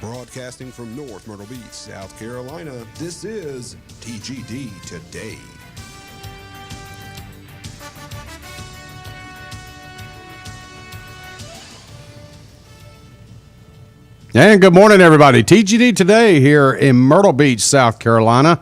Broadcasting from North Myrtle Beach, South Carolina, this is TGD Today. And good morning, everybody. TGD Today here in Myrtle Beach, South Carolina.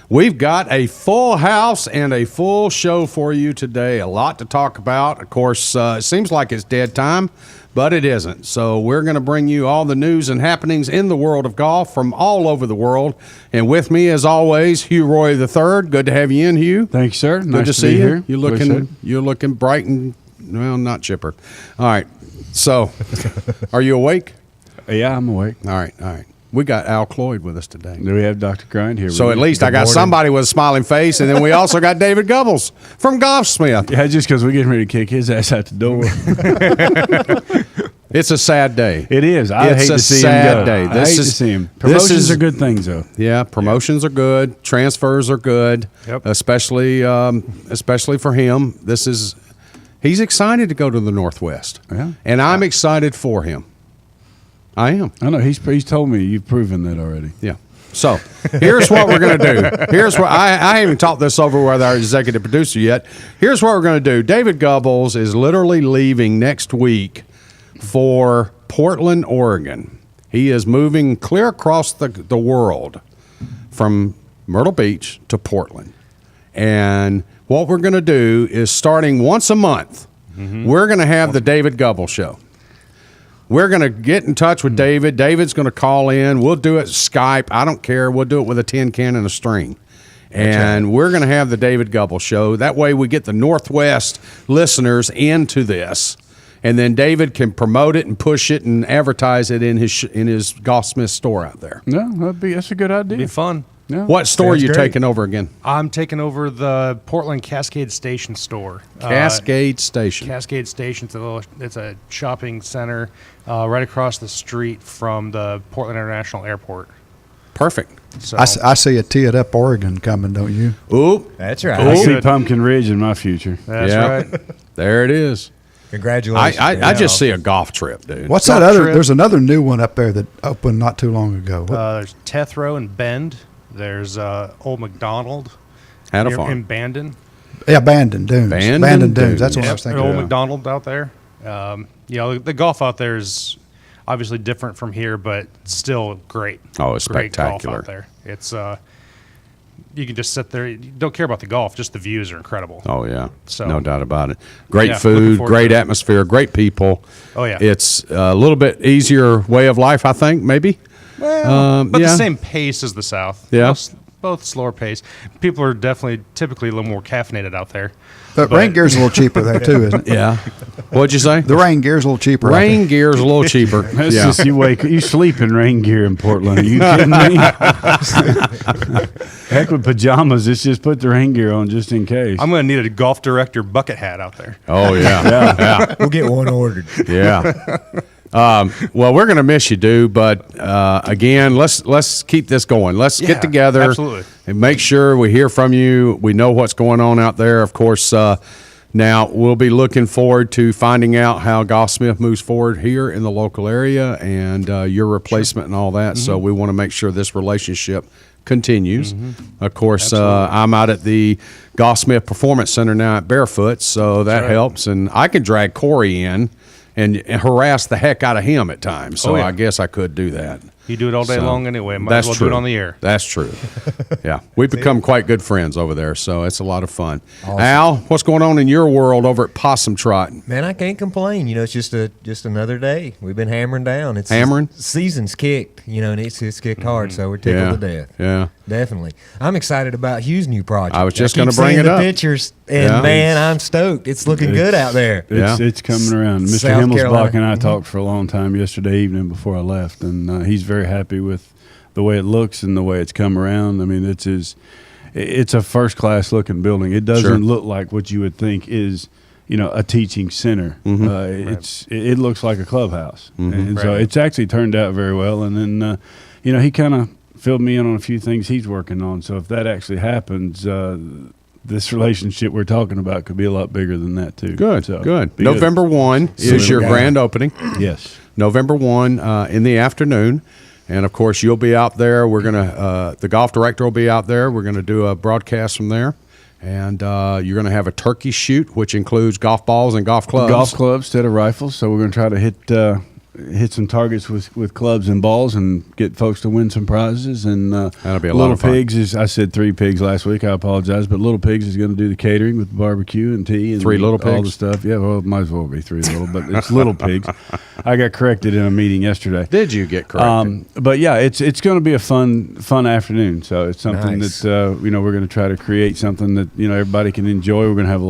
We've got a full house and a full show for you today. A lot to talk about. Of course, it seems like it's dead time, but it isn't. So we're going to bring you all the news and happenings in the world of golf from all over the world. And with me, as always, Hugh Roy III. Good to have you in, Hugh. Thanks, sir. Good nice to see be you. Here. You're looking bright and, well, not chipper. All right. So, are you awake? Yeah, I'm awake. All right. We got Al Cloyd with us today. Do we have Dr. Grind here? So at least I got somebody with a smiling face, and then we also got David Gubbles from Golfsmith. Yeah, just because we're getting ready to kick his ass out the door. It's a sad day. It is. I hate to see him go. Day. I hate to see him. Promotions are good things, though. Yeah, promotions are good. Transfers are good. Yep. Especially for him. He's excited to go to the Northwest. Yeah. And I'm excited for him. I am. I know. He's told me. You've proven that already. Yeah. So here's what we're going to do. Here's what I haven't even talked this over with our executive producer yet. Here's what we're going to do. David Gubbles is literally leaving next week for Portland, Oregon. He is moving clear across the world from Myrtle Beach to Portland. And what we're going to do is starting once a month, we're going to have the David Gubbles Show. We're going to get in touch with David. David's going to call in. We'll do it Skype. I don't care. We'll do it with a tin can and a string. And we're going to have the David Gubbles Show. That way we get the Northwest listeners into this. And then David can promote it and push it and advertise it in his Golfsmith store out there. No, that's a good idea. It'd be fun. Yeah. What store are you great. taking over again? I'm taking over the Portland Cascade Station store. Cascade Station. Cascade Station. It's a shopping center right across the street from the Portland International Airport. Perfect. So I see a teed up Oregon coming, don't you? Oop. That's right. I see Pumpkin Ridge in my future. That's right. There it is. Congratulations. I just see a golf trip, dude. What's Golf that other? trip. There's another new one up there that opened not too long ago. There's Tethrow and Bend. There's Old McDonald. Had a in farm. Bandon. Yeah, Bandon Dunes. Bandon Dunes. That's what I Yep, was thinking. Old of. McDonald out there. The golf out there is obviously different from here, but still great. Oh, it's great spectacular. golf out there. It's you can just sit there. You don't care about the golf; just the views are incredible. Oh, yeah. So- no doubt about it. Great Yeah, looking food, forward great to it. atmosphere, great people. Oh, yeah. It's a little bit easier way of life, I think, maybe. Well, but yeah. the same pace as the South. Yeah. Both slower pace. People are typically a little more caffeinated out there. But rain gear's a little cheaper there too, isn't it? Yeah. What'd you say? The rain gear's a little cheaper. I Rain think. gear's a little cheaper. That's Yeah. just you sleep in rain gear in Portland. Are you kidding me? Heck with pajamas. It's just put the rain gear on just in case. I'm going to need a golf director bucket hat out there. Oh, yeah. Yeah. We'll get one ordered. Yeah. Well, we're going to miss you, dude. But again, let's keep this going. Let's get together absolutely. and make sure we hear from you. We know what's going on out there. Of course, now we'll be looking forward to finding out how Golfsmith moves forward here in the local area and your replacement and all that. So we want to make sure this relationship continues. Of course, I'm out at the Golfsmith Performance Center now at Barefoot, so that helps. And I can drag Corey in and harass the heck out of him at times. So I guess I could do that. You do it all day So, long anyway. Might that's as well true. do it on the air. That's true. Yeah. We've become quite good friends over there, so it's a lot of fun. Al, what's going on in your world over at Possum Trot? Man, I can't complain. It's just another day. We've been hammering down. It's Hammering? Season's kicked, and it's kicked hard, so we're tickled to death. Yeah. Definitely. I'm excited about Hugh's new project. I was just keep gonna bring seeing it the up. pictures, and Yeah. man, I'm stoked. It's looking good out there. It's coming around. Mr. South Himmelsbach Carolina. and I talked for a long time yesterday evening before I left, and he's very happy with the way it looks and the way it's come around. I mean, it's a first-class looking building. It doesn't look like what you would think is, a teaching center. It looks like a clubhouse, and so it's actually turned out very well. And then, he kind of filled me in on a few things he's working on. So if that actually happens, this relationship we're talking about could be a lot bigger than that too. Good, So, good. be November 1 is your grand opening. Yes. November 1 in the afternoon. And of course, you'll be out there. We're gonna the golf director will be out there. We're gonna do a broadcast from there, and you're gonna have a turkey shoot, which includes golf balls and golf clubs. Golf clubs instead of rifles. So we're going to try to hit some targets with clubs and balls and get folks to win some prizes. And that'll be a Little lot of fun. Pigs is, I said 3 Pigs last week. I apologize, but Little Pigs is going to do the catering with the barbecue and tea and 3 Little all the Pigs? stuff. Yeah, well, it might as well be 3 little, but it's Little Pigs. I got corrected in a meeting yesterday. Did you get corrected? But yeah, it's going to be a fun afternoon. So it's something Nice. that we're going to try to create something that everybody can enjoy. We're going to have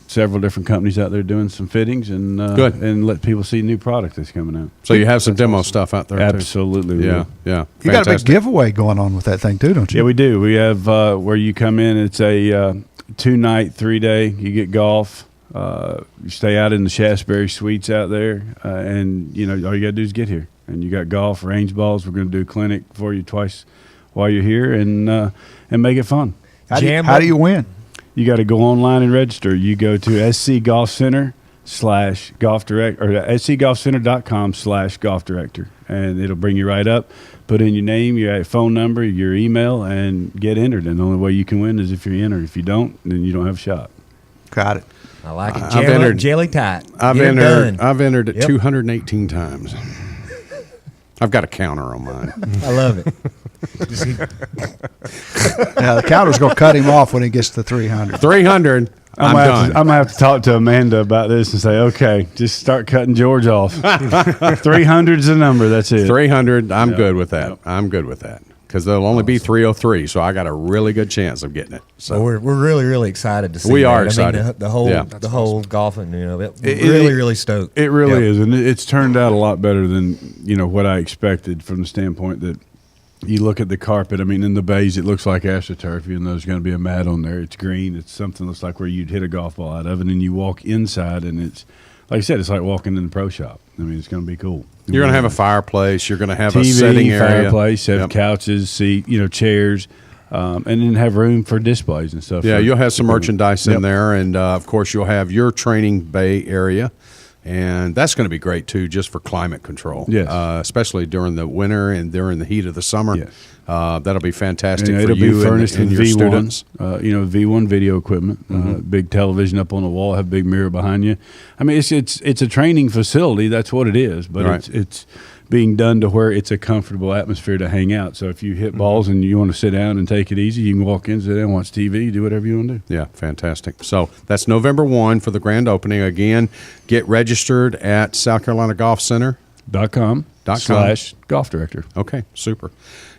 several different companies out there doing some fittings and Good. and let people see new product that's coming out. So you have some demo stuff out there, Absolutely, we too. Yeah, will. yeah. You got a big Fantastic. giveaway going on with that thing too, don't you? Yeah, we do. We have where you come in. It's a 2-night, 3-day. You get golf. You stay out in the Shasberry Suites out there, and all you got to do is get here. And you got golf, range balls. We're going to do a clinic for you twice while you're here, and make it fun. How do you win? You got to go online and register. You go to SC Golf Center /golf direct or scgolfcenter.com/golf director, and it'll bring you right up. Put in your name, your phone number, your email, and get entered. And the only way you can win is if you're entered. If you don't, then you don't have a shot. Got it. I like it. I've entered- Jelly tight. I've Get it entered. done. I've entered it Yep. 218 times. I've got a counter on mine. I love it. Now the counter's going to cut him off when he gets to 300. 300. I'm done. I'm gonna have to talk to Amanda about this and say, okay, just start cutting George off. 300's the number. That's it. 300. I'm good with that. Yep. I'm good with that because there'll only be 303, so I got a really good chance of getting it. So So we're really, really excited to see We that. are I mean, excited. the whole Yeah. the whole golfing, It- really, it- really stoked. It really Yep. is, and it's turned out a lot better than what I expected from the standpoint that you look at the carpet. I mean, in the bays, it looks like AstroTurf, even though there's going to be a mat on there. It's green. It's something that's like where you'd hit a golf ball out of, and then you walk inside, and it's like I said, it's like walking in the pro shop. I mean, it's going to be cool. you're going to have a fireplace. You're going to have TV, a setting area. fireplace, have Yep. couches, seat, chairs, and then have room for displays and stuff. Yeah, for- you'll have some merchandise in Yep. there, and of course, you'll have your training bay area, and that's going to be great too, just for climate control. Yes. Especially during the winter and during the heat of the summer. Yes. That'll be fantastic And for it'll you be furnished and with your V1, students. V1 video equipment, big television up on the wall, have a big mirror behind you. I mean, it's a training facility. That's what it is, but Right. it's being done to where it's a comfortable atmosphere to hang out. So if you hit balls and you want to sit down and take it easy, you can walk in, sit down, watch TV, do whatever you want to do. Yeah, fantastic. So that's November 1 for the grand opening. Again, get registered at South Carolina Golf Center. .com/golf director. Okay, super.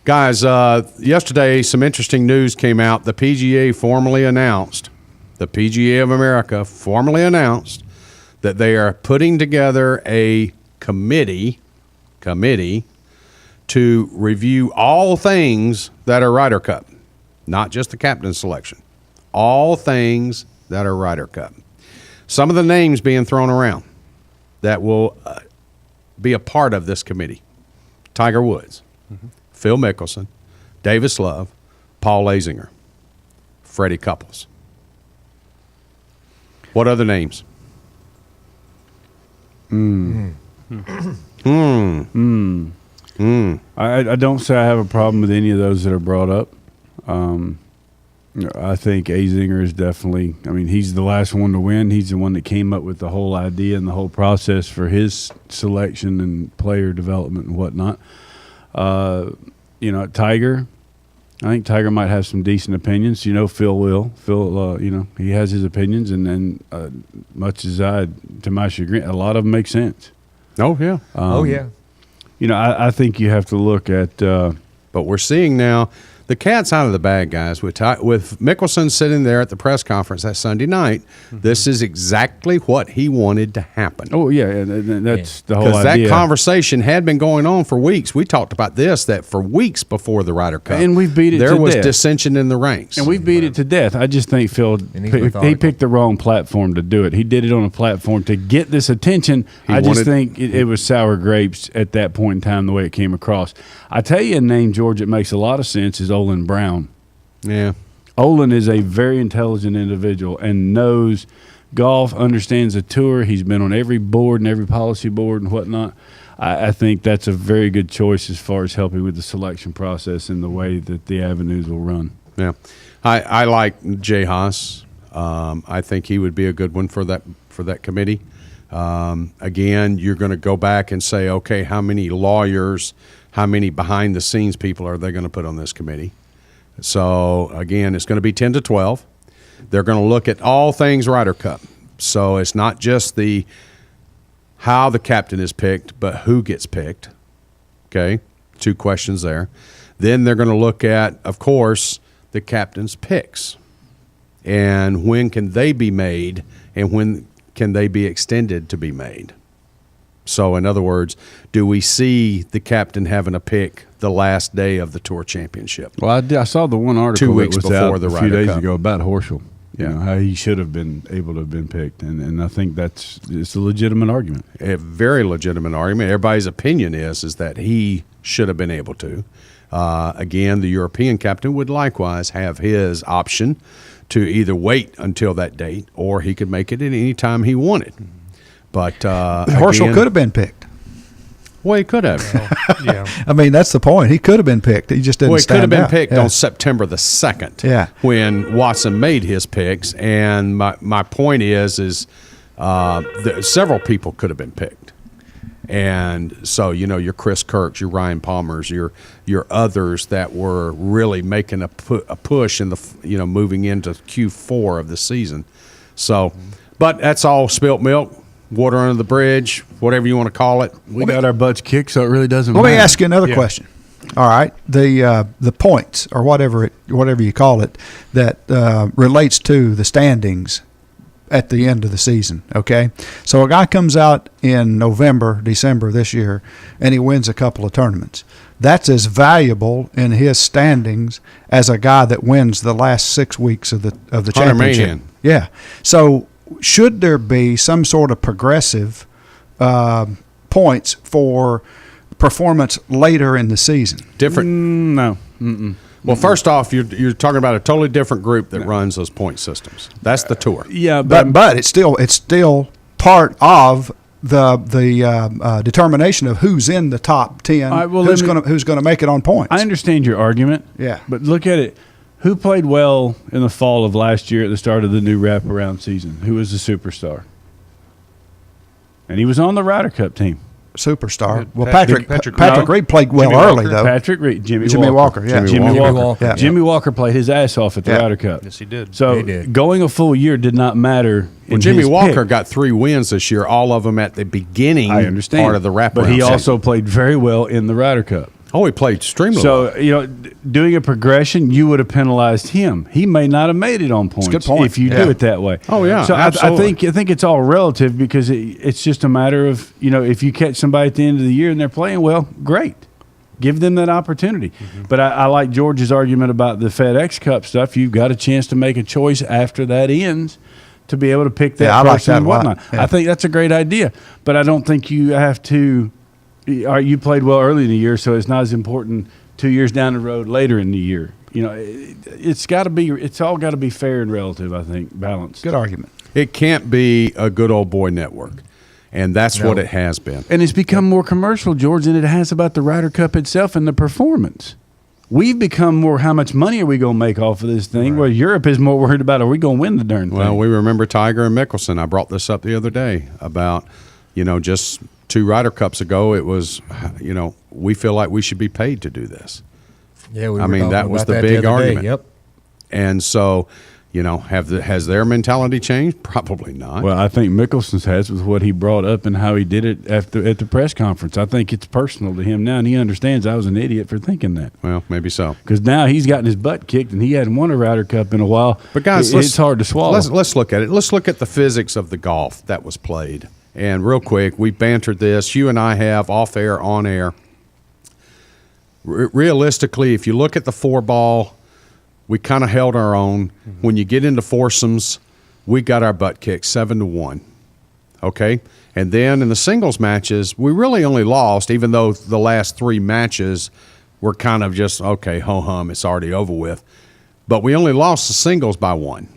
Guys, yesterday some interesting news came out. The PGA the PGA of America formally announced that they are putting together a committee to review all things that are Ryder Cup, not just the captain selection, all things that are Ryder Cup. Some of the names being thrown around that will be a part of this committee: Tiger Woods, Phil Mickelson, Davis Love, Paul Lazinger, Freddie Couples. What other names? I don't say I have a problem with any of those that are brought up. I think Azinger is definitely, I mean, he's the last one to win. He's the one that came up with the whole idea and the whole process for his selection and player development and whatnot. Tiger, I think Tiger might have some decent opinions. Phil will. Phil, he has his opinions, and much as to my chagrin, a lot of them make sense. Oh, yeah. Oh yeah. I think you have to look at But we're seeing now the cat's out of the bag, guys. With Mickelson sitting there at the press conference that Sunday night, this is exactly what he wanted to happen. oh yeah, and that's the whole Because that idea. conversation had been going on for weeks. We talked about this, that for weeks before the Ryder Cup. And we've beat it There to was death. dissension in the ranks. And we beat it to death. I just think Phil And he's he methodical. picked the wrong platform to do it. He did it on a platform to get this attention. I just wanted- think it was sour grapes at that point in time, the way it came across. I tell you a name, George, that makes a lot of sense is Olin Brown. Yeah. Olin is a very intelligent individual and knows golf, understands the tour. He's been on every board and every policy board and whatnot. I think that's a very good choice as far as helping with the selection process and the way that the avenues will run. Yeah, I like Jay Haas. I think he would be a good one for that committee. Again, you're going to go back and say, okay, how many lawyers, how many behind-the-scenes people are they going to put on this committee? So, again, it's going to be 10 to 12. They're going to look at all things Ryder Cup. So it's not just how the captain is picked, but who gets picked. Okay, 2 questions there. Then they're going to look at, of course, the captain's picks. And when can they be made, and when can they be extended to be made? So, in other words, do we see the captain having a pick the last day of the Tour Championship? Well, I saw the one article 2 weeks that was before out the a few Ryder days Cup. ago about Horschel. Yeah. You know, how he should have been able to have been picked, and I think it's a legitimate argument. A very legitimate argument. Everybody's opinion is that he should have been able to. Again, the European captain would likewise have his option to either wait until that date or he could make it at any time he wanted. But Horschel could have been picked. Well, he could have. Yeah. I mean, that's the point. He could have been picked. He just didn't Well, he could have stand been out. picked Yeah. on September the 2nd. Yeah. When Watson made his picks, and my point is several people could have been picked, and so your Chris Kirks, your Ryan Palmers, your others that were really making a push in the moving into Q4 of the season. So, but that's all spilt milk. Water under the bridge, whatever you want to call it. We got our butts kicked, so it really doesn't Let matter. me ask you another question. All right, the points or whatever you call it that relates to the standings at the end of the season. Okay, so a guy comes out in November, December this year, and he wins a couple of tournaments. That's as valuable in his standings as a guy that wins the last 6 weeks of the Hunter championship. Mahan. Yeah. So should there be some sort of progressive points for performance later in the season? Different. No. Well, first off, you're talking about a totally different group that runs those point systems. That's the Tour. Yeah, But it's still part of the determination of who's in the top 10, All right, well, who's gonna make it on points. I understand your argument. Yeah. But look at it. Who played well in the fall of last year at the start of the new wraparound season? Who was the superstar? And he was on the Ryder Cup team. Superstar. Well, Patrick Patrick Reed played well Jimmy early Walker. though. Patrick Reed, Jimmy Walker, yeah. Jimmy Walker. Yeah. Jimmy Walker played his ass off at the Yeah. Ryder Cup. Yes, he did. So He did. going a full year did not matter. Well, in Jimmy his Walker pick. got 3 wins this year, all of them at the beginning I understand part of the wraparound. but he season. also played very well in the Ryder Cup. Oh, he played extremely well. So doing a progression, you would have penalized him. He may not have made it on points good point. if you Yeah. do it that way. Oh, yeah, So I absolutely. think it's all relative because it's just a matter of if you catch somebody at the end of the year and they're playing well, great, give them that opportunity. But I like George's argument about the FedEx Cup stuff. You've got a chance to make a choice after that ends to be able to pick that Yeah, I like person that and a lot. whatnot. Yeah. I think that's a great idea, but I don't think you have to. All right, you played well early in the year, so it's not as important 2 years down the road later in the year. It's got to be. It's all got to be fair and relative. I think balanced. Good argument. It can't be a good old boy network, and that's what it has been. And it's become more commercial, George, than it has about the Ryder Cup itself and the performance. We've become more, how much money are we going to make off of this thing? Where Europe is more worried about, are we going to win the darn thing? Well, we remember Tiger and Mickelson. I brought this up the other day about, just 2 Ryder Cups ago, it was, we feel like we should be paid to do this. Yeah, we I were mean, talking that was about the that big other day. argument. Yep. And so, has their mentality changed? Probably not. Well, I think Mickelson's has with what he brought up and how he did it at the press conference. I think it's personal to him now, and he understands I was an idiot for thinking that. Well, maybe so. Because now he's gotten his butt kicked, and he hadn't won a Ryder Cup in a while. But guys, it's hard to swallow. Let's look at it. Let's look at the physics of the golf that was played. And real quick, we bantered this. You and I have off air, on air. Realistically, if you look at the 4-ball, we kind of held our own. When you get into foursomes, we got our butt kicked 7-1. Okay? And then in the singles matches, we really only lost, even though the last 3 matches were kind of just, okay, ho-hum, it's already over with. But we only lost the singles by 1.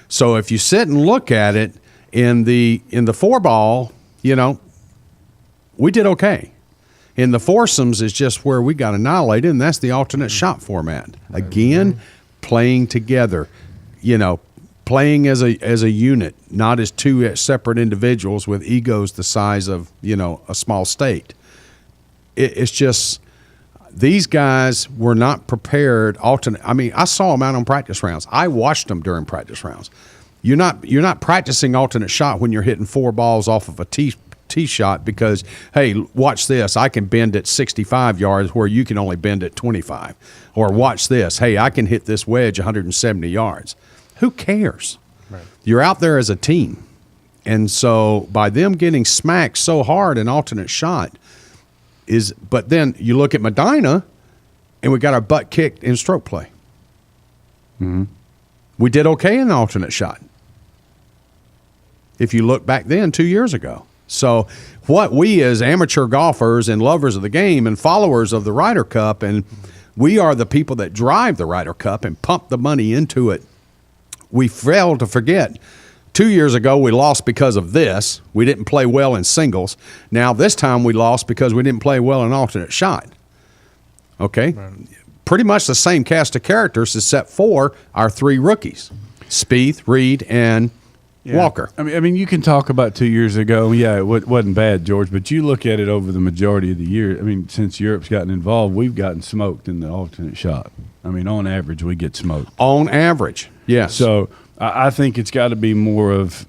So if you sit and look at it in the 4-ball, we did okay. In the foursomes is just where we got annihilated, and that's the alternate shot format. Again, playing together, playing as a unit, not as two separate individuals with egos the size of, a small state. It's just these guys were not prepared. I saw them out on practice rounds. I watched them during practice rounds. You're not practicing alternate shot when you're hitting 4 balls off of a tee shot because, hey, watch this. I can bend at 65 yards where you can only bend at 25. Or watch this. Hey, I can hit this wedge 170 yards. Who cares? Right. You're out there as a team. And so by them getting smacked so hard in alternate shot but then you look at Medina and we got our butt kicked in stroke play. Mm-hmm. We did okay in the alternate shot. If you look back then 2 years ago. So what we as amateur golfers and lovers of the game and followers of the Ryder Cup, and we are the people that drive the Ryder Cup and pump the money into it, we failed to forget 2 years ago we lost because of this. We didn't play well in singles. Now this time we lost because we didn't play well in alternate shot. Okay? Right. Pretty much the same cast of characters except for our 3 rookies, Spieth, Reed, and Walker. I mean, you can talk about 2 years ago. Yeah, it wasn't bad, George, but you look at it over the majority of the year. I mean, since Europe's gotten involved, we've gotten smoked in the alternate shot. I mean, on average, we get smoked. On average, yes. So I think it's got to be more of,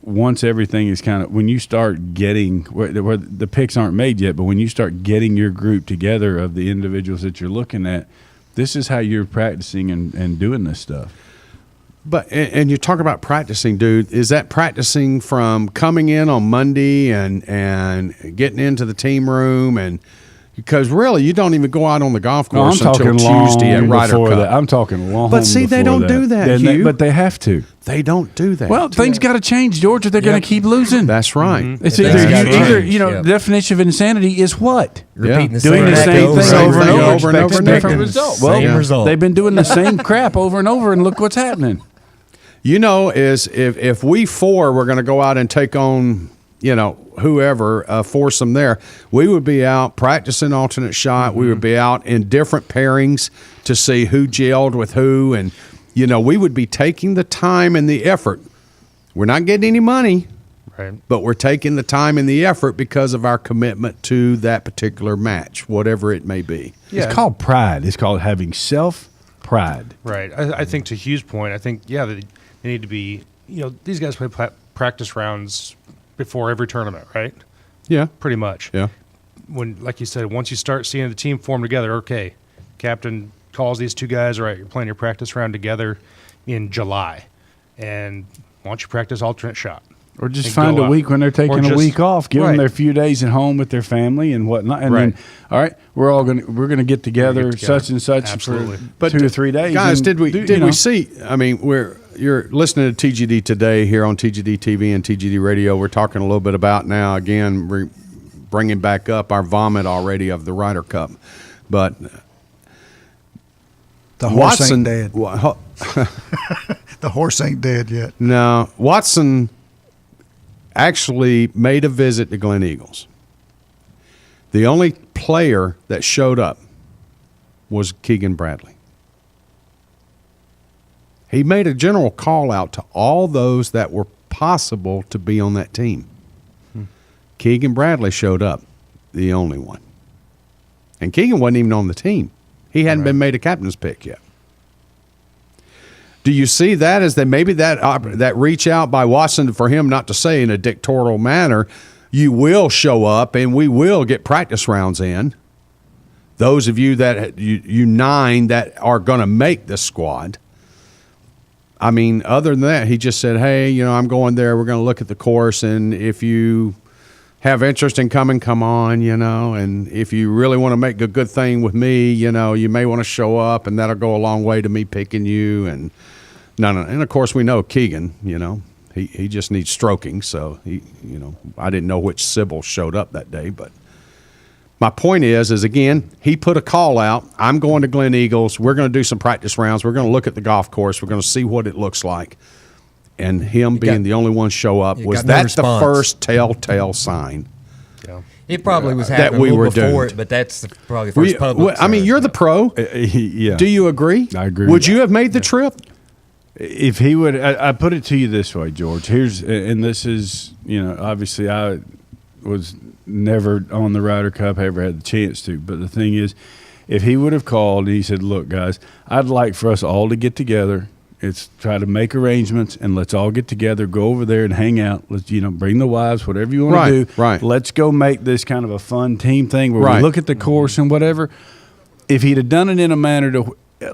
once everything is kind of, when you start getting, where the picks aren't made yet, but when you start getting your group together of the individuals that you're looking at, this is how you're practicing and doing this stuff. But and you talk about practicing, dude. Is that practicing from coming in on Monday and getting into the team room and because really you don't even go out on the golf course until Tuesday at Ryder Cup. I'm talking long. But see, they don't do that, Hugh. But they have to. They don't do that. Well, things got to change, George, or they're going to keep losing. That's right. Mm-hmm. It's either the definition of insanity is what? Repeating the doing the same thing over and over, expecting different result. Well, they've been doing the same crap over and over, and look what's happening. Is if we 4 were going to go out and take on, whoever, foursome there, we would be out practicing alternate shot. Mm-hmm. We would be out in different pairings to see who gelled with who. And, we would be taking the time and the effort. We're not getting any money, right? But we're taking the time and the effort because of our commitment to that particular match, whatever it may be. Yeah. It's called pride. It's called having self-pride. Right. I think to Hugh's point, they need to be, these guys play practice rounds before every tournament, right? Yeah. Pretty much. Yeah. When, like you said, once you start seeing the team form together, okay, captain calls these 2 guys, all right, you're playing your practice round together in July. And why don't you practice alternate shot? Or just find a week when they're taking a week off, give them their few days at home with their family and whatnot, and then, all right, we're gonna get together such and such Absolutely. for 2 or 3 days. Guys, did we see? I mean, you're listening to TGD Today here on TGD TV and TGD Radio. We're talking a little bit about now again, we're bringing back up our vomit already of the Ryder Cup, but the horse ain't dead. The horse ain't dead yet. No, Watson actually made a visit to Glen Eagles. The only player that showed up was Keegan Bradley. He made a general call out to all those that were possible to be on that team. Keegan Bradley showed up, the only one. And Keegan wasn't even on the team. He hadn't been made a captain's pick yet. Do you see that as maybe that reach out by Watson for him not to say in a dictatorial manner, you will show up and we will get practice rounds in. Those of you that you 9 that are going to make the squad. I mean, other than that, he just said, hey, I'm going there. We're going to look at the course. And if you have interest in coming, come on, and if you really want to make a good thing with me, you may want to show up and that'll go a long way to me picking you. And no. And of course we know Keegan, he just needs stroking. So I didn't know which Sybil showed up that day, but my point is again, he put a call out. I'm going to Glen Eagles. We're going to do some practice rounds. We're going to look at the golf course. We're going to see what it looks like. And him being the only one show up, was that the first telltale sign? Yeah. It probably was that happening we a little were before doomed. it, but that's probably the first public. I mean, you're the pro. Yeah. Do you agree? I agree Would with you that. have made the trip? If he would, I put it to you this way, George. And this is, obviously I was never on the Ryder Cup, ever had the chance to. But the thing is, if he would have called and he said, look, guys, I'd like for us all to get together. It's try to make arrangements and let's all get together, go over there and hang out. Let's, bring the wives, whatever you want to do. Right. Let's go make this kind of a fun team thing where Right. we look at the course and whatever. If he'd have done it in a manner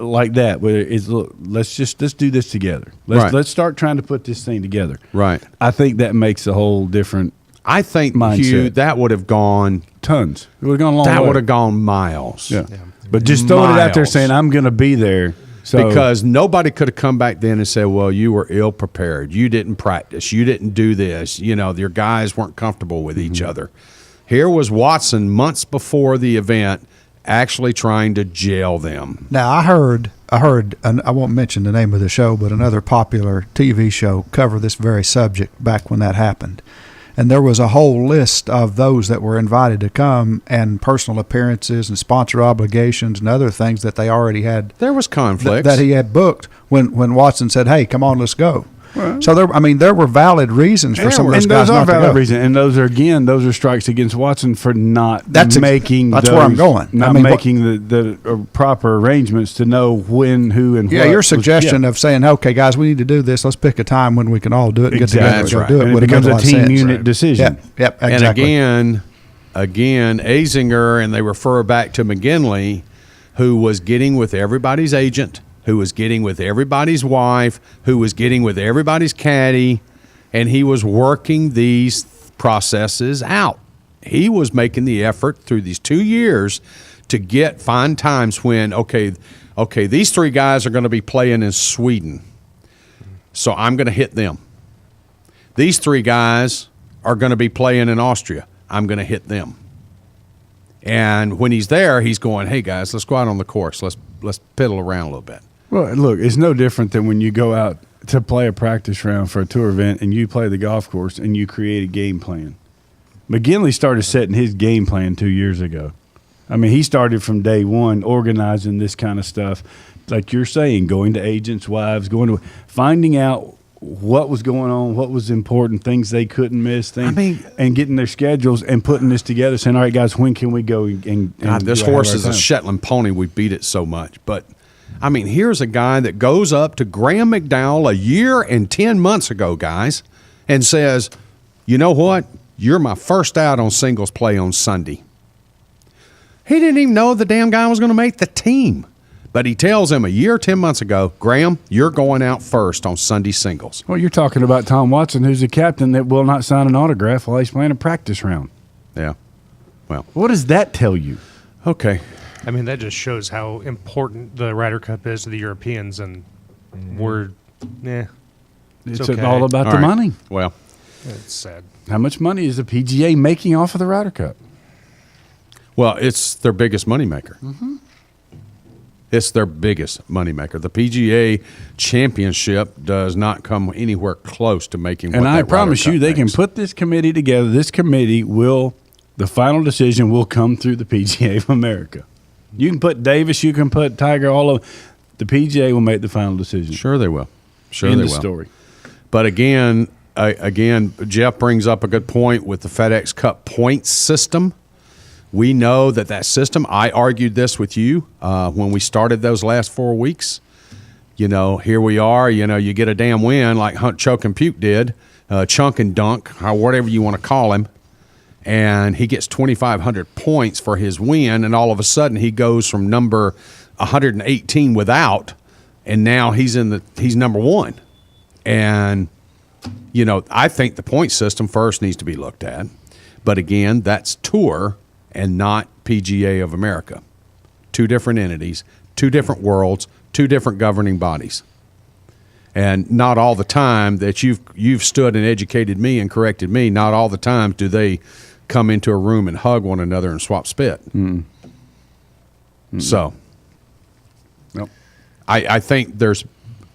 like that, where it's look, let's do this together. Let's start trying to put this thing together. Right. I think that makes a whole different I think, mindset. Hugh, that would have gone tons. It would have gone a long way. That would have gone miles. Yeah. But just throwing it out there Miles. saying I'm going to be there. So, Because nobody could have come back then and said, well, you were ill prepared. You didn't practice. You didn't do this. Your guys weren't comfortable with each other. Here was Watson months before the event actually trying to jail them. Now I heard, and I won't mention the name of the show, but another popular TV show covered this very subject back when that happened. And there was a whole list of those that were invited to come and personal appearances and sponsor obligations and other things that they already had. There was conflicts. That he had booked when Watson said, hey, come on, let's go. So there were valid reasons for some of those and guys those are not to valid go. reasons, and those are strikes against Watson for not That's making. that's where I'm going. Not I mean, making the proper arrangements to know when, who, and Yeah, what your was- suggestion yeah. of saying, okay, guys, we need to do this. Let's pick a time when we can all do it and get together and Exactly. go That's do right. it. And it would have becomes made a lot of team sense. unit decision. Yep, exactly. And again, Azinger, and they refer back to McGinley, who was getting with everybody's agent, who was getting with everybody's wife, who was getting with everybody's caddy, and he was working these processes out. He was making the effort through these 2 years to find times when, okay, these three guys are going to be playing in Sweden, so I'm going to hit them. These three guys are going to be playing in Austria. I'm going to hit them. And when he's there, he's going, hey, guys, let's go out on the course. Let's piddle around a little bit. Well, look, it's no different than when you go out to play a practice round for a tour event and you play the golf course and you create a game plan. McGinley started setting his game plan 2 years ago. I mean, he started from day one organizing this kind of stuff, like you're saying, going to agents' wives, finding out what was going on, what was important, things they couldn't miss, and getting their schedules and putting this together, saying, all right, guys, when can we go? God, this horse is a Shetland pony. We beat it so much. But, I mean, here's a guy that goes up to Graham McDowell a year and 10 months ago, guys, and says, you know what? You're my first out on singles play on Sunday. He didn't even know the damn guy was going to make the team. But he tells him a year, 10 months ago, Graham, you're going out first on Sunday singles. Well, you're talking about Tom Watson, who's a captain that will not sign an autograph while he's playing a practice round. Yeah. Well, What does that tell you? okay. I mean, that just shows how important the Ryder Cup is to the Europeans, and we're, It's okay. all about All the right. money. Well, it's sad. How much money is the PGA making off of the Ryder Cup? it's their biggest moneymaker. Mm-hmm. It's their biggest moneymaker. The PGA Championship does not come anywhere close to making. And what I that promise Ryder you, Cup they can makes. put this committee together. This committee the final decision will come through the PGA of America. You can put Davis, you can put Tiger, all of the PGA will make the final decision. Sure, they will. Sure, End they of will. story. But again, Jeff brings up a good point with the FedEx Cup points system. We know that system, I argued this with you when we started those last 4 weeks. Here we are, you get a damn win like Hunt, Choke, and Puke did, Chunk and Dunk, or whatever you want to call him, and he gets 2,500 points for his win, and all of a sudden he goes from number 118 without, and now he's number one. And, I think the point system first needs to be looked at. But again, that's Tour and not PGA of America. Two different entities, two different worlds, two different governing bodies. And not all the time that you've stood and educated me and corrected me, not all the time do they come into a room and hug one another and swap spit. So Nope. I think there's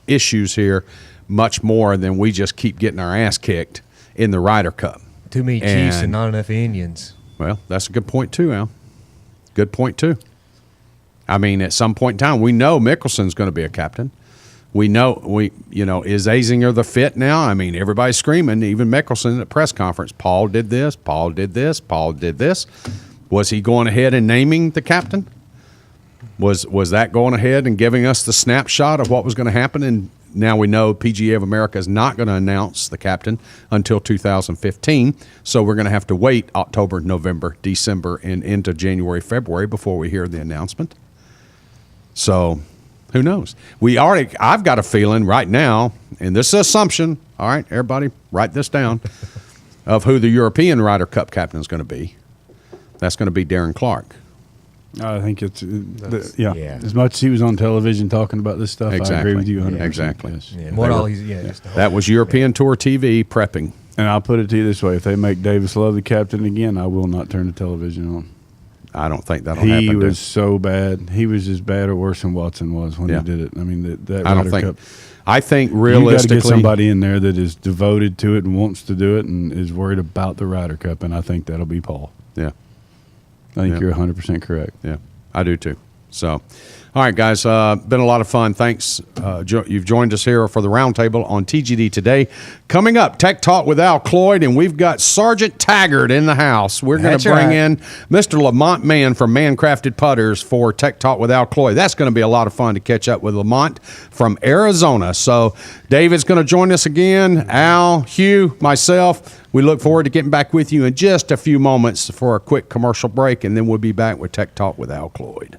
issues here much more than we just keep getting our ass kicked in the Ryder Cup. Too many Chiefs and And- not enough Indians. Well, that's a good point too, Al. Good point too. I mean, at some point in time, we know Mickelson's going to be a captain. We know is Azinger the fit now? I mean, everybody's screaming, even Mickelson at the press conference. Paul did this. Paul did this. Paul did this. Was he going ahead and naming the captain? Was that going ahead and giving us the snapshot of what was going to happen? And now we know PGA of America is not going to announce the captain until 2015. So we're going to have to wait October, November, December, and into January, February before we hear the announcement. So who knows? I've got a feeling right now, and this is an assumption. All right, everybody, write this down, of who the European Ryder Cup captain is going to be. That's going to be Darren Clark. I think it's As much as he was on television talking about this stuff, exactly. I agree with you 100%. Exactly. Yes. Yeah. That was European Tour TV prepping. And I'll put it to you this way: if they make Davis Love the captain again, I will not turn the television on. I don't think that'll happen. He was so bad. He was as bad or worse than Watson was when he did it. I mean, that I don't Ryder think. Cup, I think realistically, you got to get somebody in there that is devoted to it and wants to do it and is worried about the Ryder Cup, and I think that'll be Paul. Yeah. I think you're 100% correct. Yeah, I do too. So, all right, guys, been a lot of fun. Thanks. You've joined us here for the roundtable on TGD Today. Coming up, Tech Talk with Al Cloyd, and we've got Sergeant Taggart in the house. We're going to bring in Mr. Lamont Mann from Mancrafted Putters for Tech Talk with Al Cloyd. That's going to be a lot of fun to catch up with Lamont from Arizona. So, David's going to join us again. Al, Hugh, myself. We look forward to getting back with you in just a few moments for a quick commercial break, and then we'll be back with Tech Talk with Al Cloyd.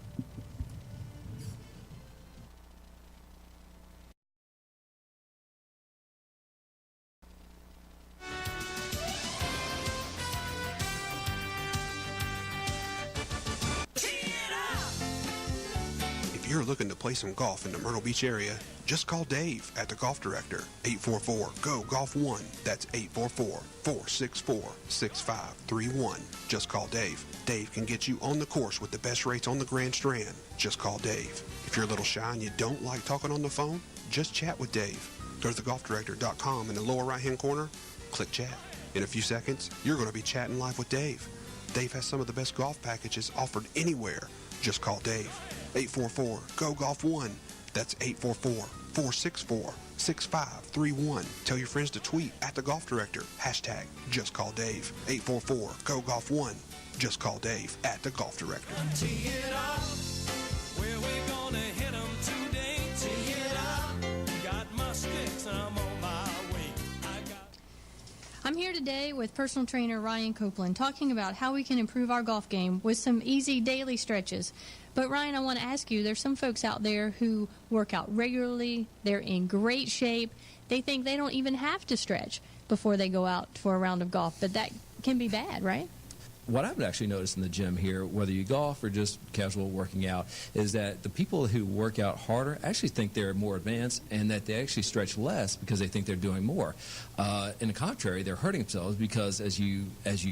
If you're looking to play some golf in the Myrtle Beach area, just call Dave at the Golf Director, 844-GO-GOLF-1. That's 844-464-6531. Just call Dave. Dave can get you on the course with the best rates on the Grand Strand. Just call Dave. If you're a little shy and you don't like talking on the phone, just chat with Dave. Go to thegolfdirector.com in the lower right-hand corner, click chat. In a few seconds, you're going to be chatting live with Dave. Dave has some of the best golf packages offered anywhere. Just call Dave. 844-GO-GOLF-1. That's 844-464-6531. Tell your friends to tweet at the Golf Director. Hashtag just call Dave. 844-GO-GOLF-1. Just call Dave at the Golf Director. Tee it up. Where we gonna hit 'em today? Tee it up. Got my sticks, I'm on my way. I'm here today with personal trainer Ryan Copeland talking about how we can improve our golf game with some easy daily stretches. But Ryan, I want to ask you, there's some folks out there who work out regularly, they're in great shape, they think they don't even have to stretch before they go out for a round of golf, but that can be bad, right? What I've actually noticed in the gym here, whether you golf or just casual working out, is that the people who work out harder actually think they're more advanced and that they actually stretch less because they think they're doing more. In the contrary, they're hurting themselves because as you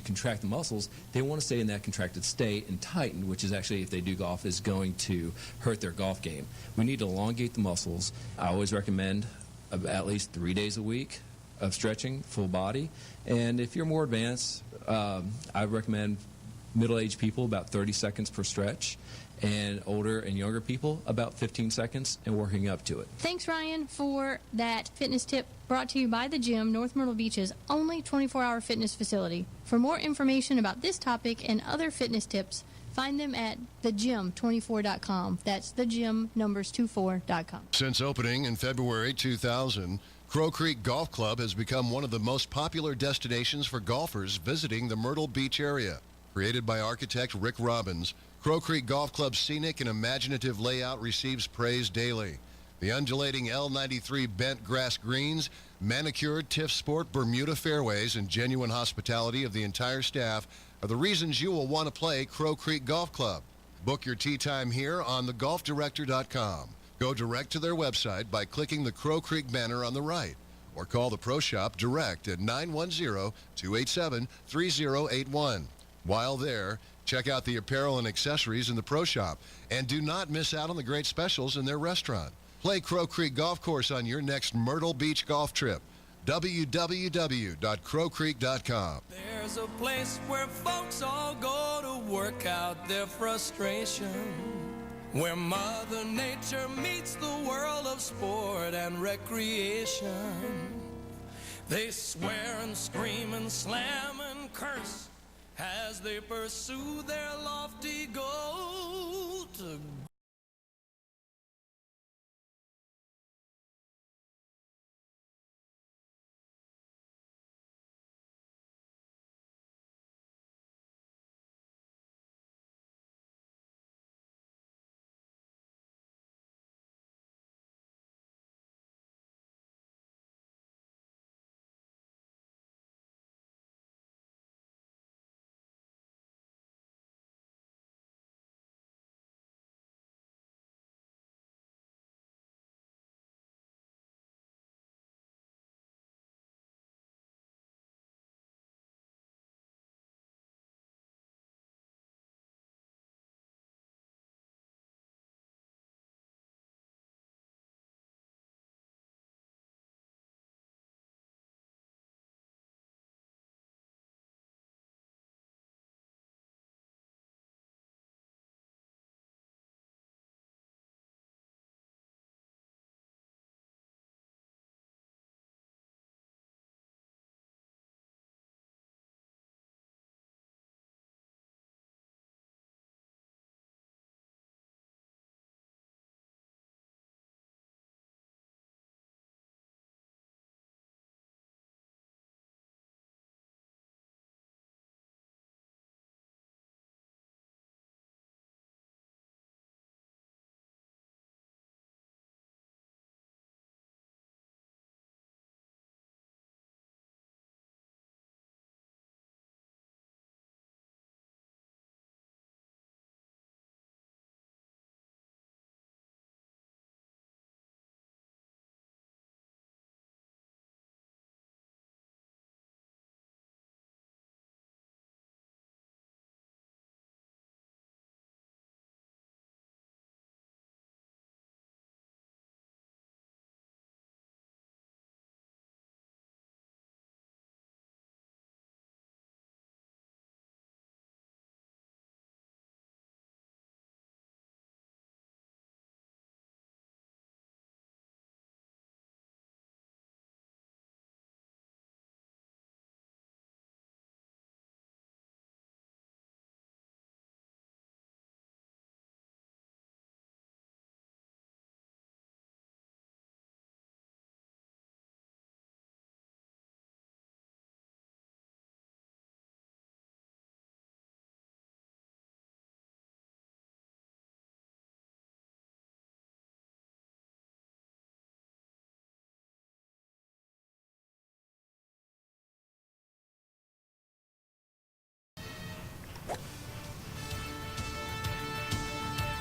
contract the muscles, they want to stay in that contracted state and tighten, which is actually, if they do golf, is going to hurt their golf game. We need to elongate the muscles. I always recommend at least 3 days a week of stretching, full body. And if you're more advanced, I recommend middle-aged people about 30 seconds per stretch, and older and younger people about 15 seconds and working up to it. Thanks, Ryan, for that fitness tip brought to you by The Gym, North Myrtle Beach's only 24-hour fitness facility. For more information about this topic and other fitness tips, find them at thegym24.com. That's thegym24.com. Since opening in February 2000, Crow Creek Golf Club has become one of the most popular destinations for golfers visiting the Myrtle Beach area. Created by architect Rick Robbins, Crow Creek Golf Club's scenic and imaginative layout receives praise daily. The undulating L93 bent grass greens, manicured TIFF Sport Bermuda fairways, and genuine hospitality of the entire staff are the reasons you will want to play Crow Creek Golf Club. Book your tee time here on thegolfdirector.com. Go direct to their website by clicking the Crow Creek banner on the right, or call the Pro Shop direct at 910-287-3081. While there, check out the apparel and accessories in the Pro Shop, and do not miss out on the great specials in their restaurant. Play Crow Creek Golf Course on your next Myrtle Beach golf trip. www.crowcreek.com. There's a place where folks all go to work out their frustration, where Mother Nature meets the world of sport and recreation. They swear and scream and slam and curse as they pursue their lofty goal to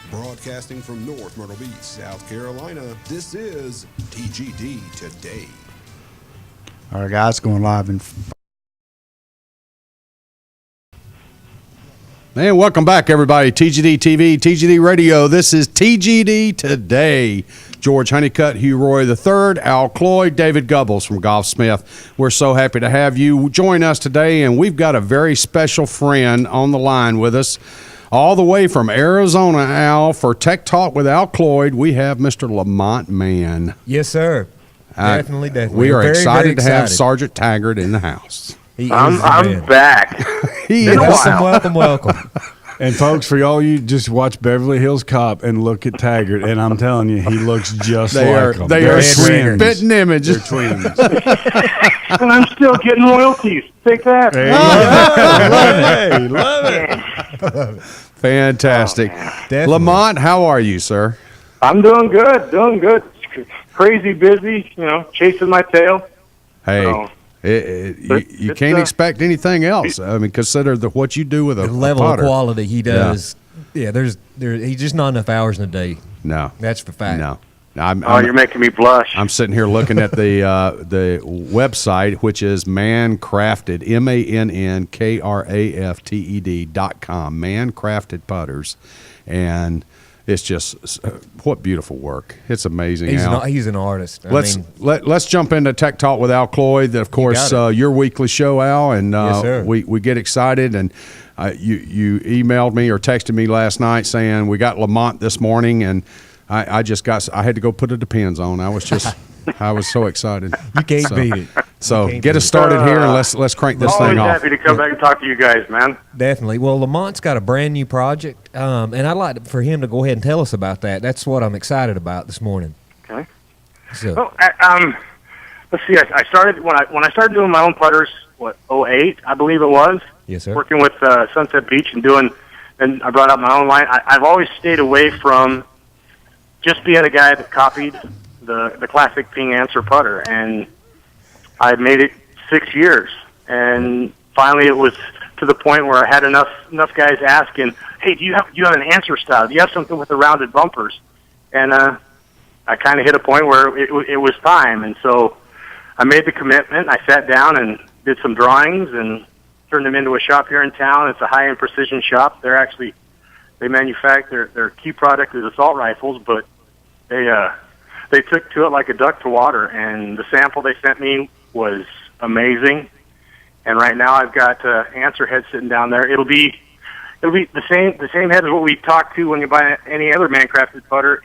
Broadcasting from North Myrtle Beach, South Carolina, this is TGD Today. All right, guys, going live in. And welcome back, everybody. TGD TV, TGD Radio. This is TGD Today. George Honeycutt, Hugh Roy III, Al Cloyd, David Gubbles from Golfsmith. We're so happy to have you join us today, and we've got a very special friend on the line with us. All the way from Arizona, Al, for Tech Talk with Al Cloyd, we have Mr. Lamont Mann. Yes, sir. Definitely. We are Very, excited very to have Sergeant Taggart in the house. I'm back. Welcome. And folks, for all you, just watch Beverly Hills Cop and look at Taggart, and I'm telling you, he looks just like him. They are twins. spitting images. They're twins. And I'm still getting royalties. Take that. Hey, love it. Fantastic. Lamont, how are you, sir? I'm doing good. Crazy busy, chasing my tail. Hey, So, you can't expect anything else. I mean, consider what you do with The a level putter. of quality he does. Yeah, there's he's just not enough hours in a day. No, That's for fact. no. you're making me blush. I'm sitting here looking at the website, which is Mancrafted, MANNKRAFTED.com, Mancrafted Putters, and It's just what beautiful work. It's amazing. He's an artist. Let's jump into Tech Talk with Al Cloyd. Of course, your weekly show, Al, and yes, we get excited. And you emailed me or texted me last night saying we got Lamont this morning, and I had to go put a Depends on. I was so excited. You can't beat it. So get us started here, and let's crank this thing off. Always happy to come back and talk to you guys, man. Definitely. Well, Lamont's got a brand new project, and I'd like for him to go ahead and tell us about that. That's what I'm excited about this morning. Okay. So, well, let's see. I started when I started doing my own putters. 2008, I believe it was. Yes, sir. Working with Sunset Beach and I brought out my own line. I've always stayed away from just being a guy that copied the classic Ping Answer putter, and I made it 6 years, and finally it was to the point where I had enough guys asking, "Hey, do you have an Answer style? Do you have something with the rounded bumpers?" And I kind of hit a point where it was time, and so I made the commitment. I sat down and did some drawings and turned them into a shop here in town. It's a high-end precision shop. They manufacture their key product is assault rifles, but they took to it like a duck to water, and the sample they sent me was amazing. And right now I've got Answer head sitting down there. It'll be the same head as what we talk to when you buy any other man-crafted putter.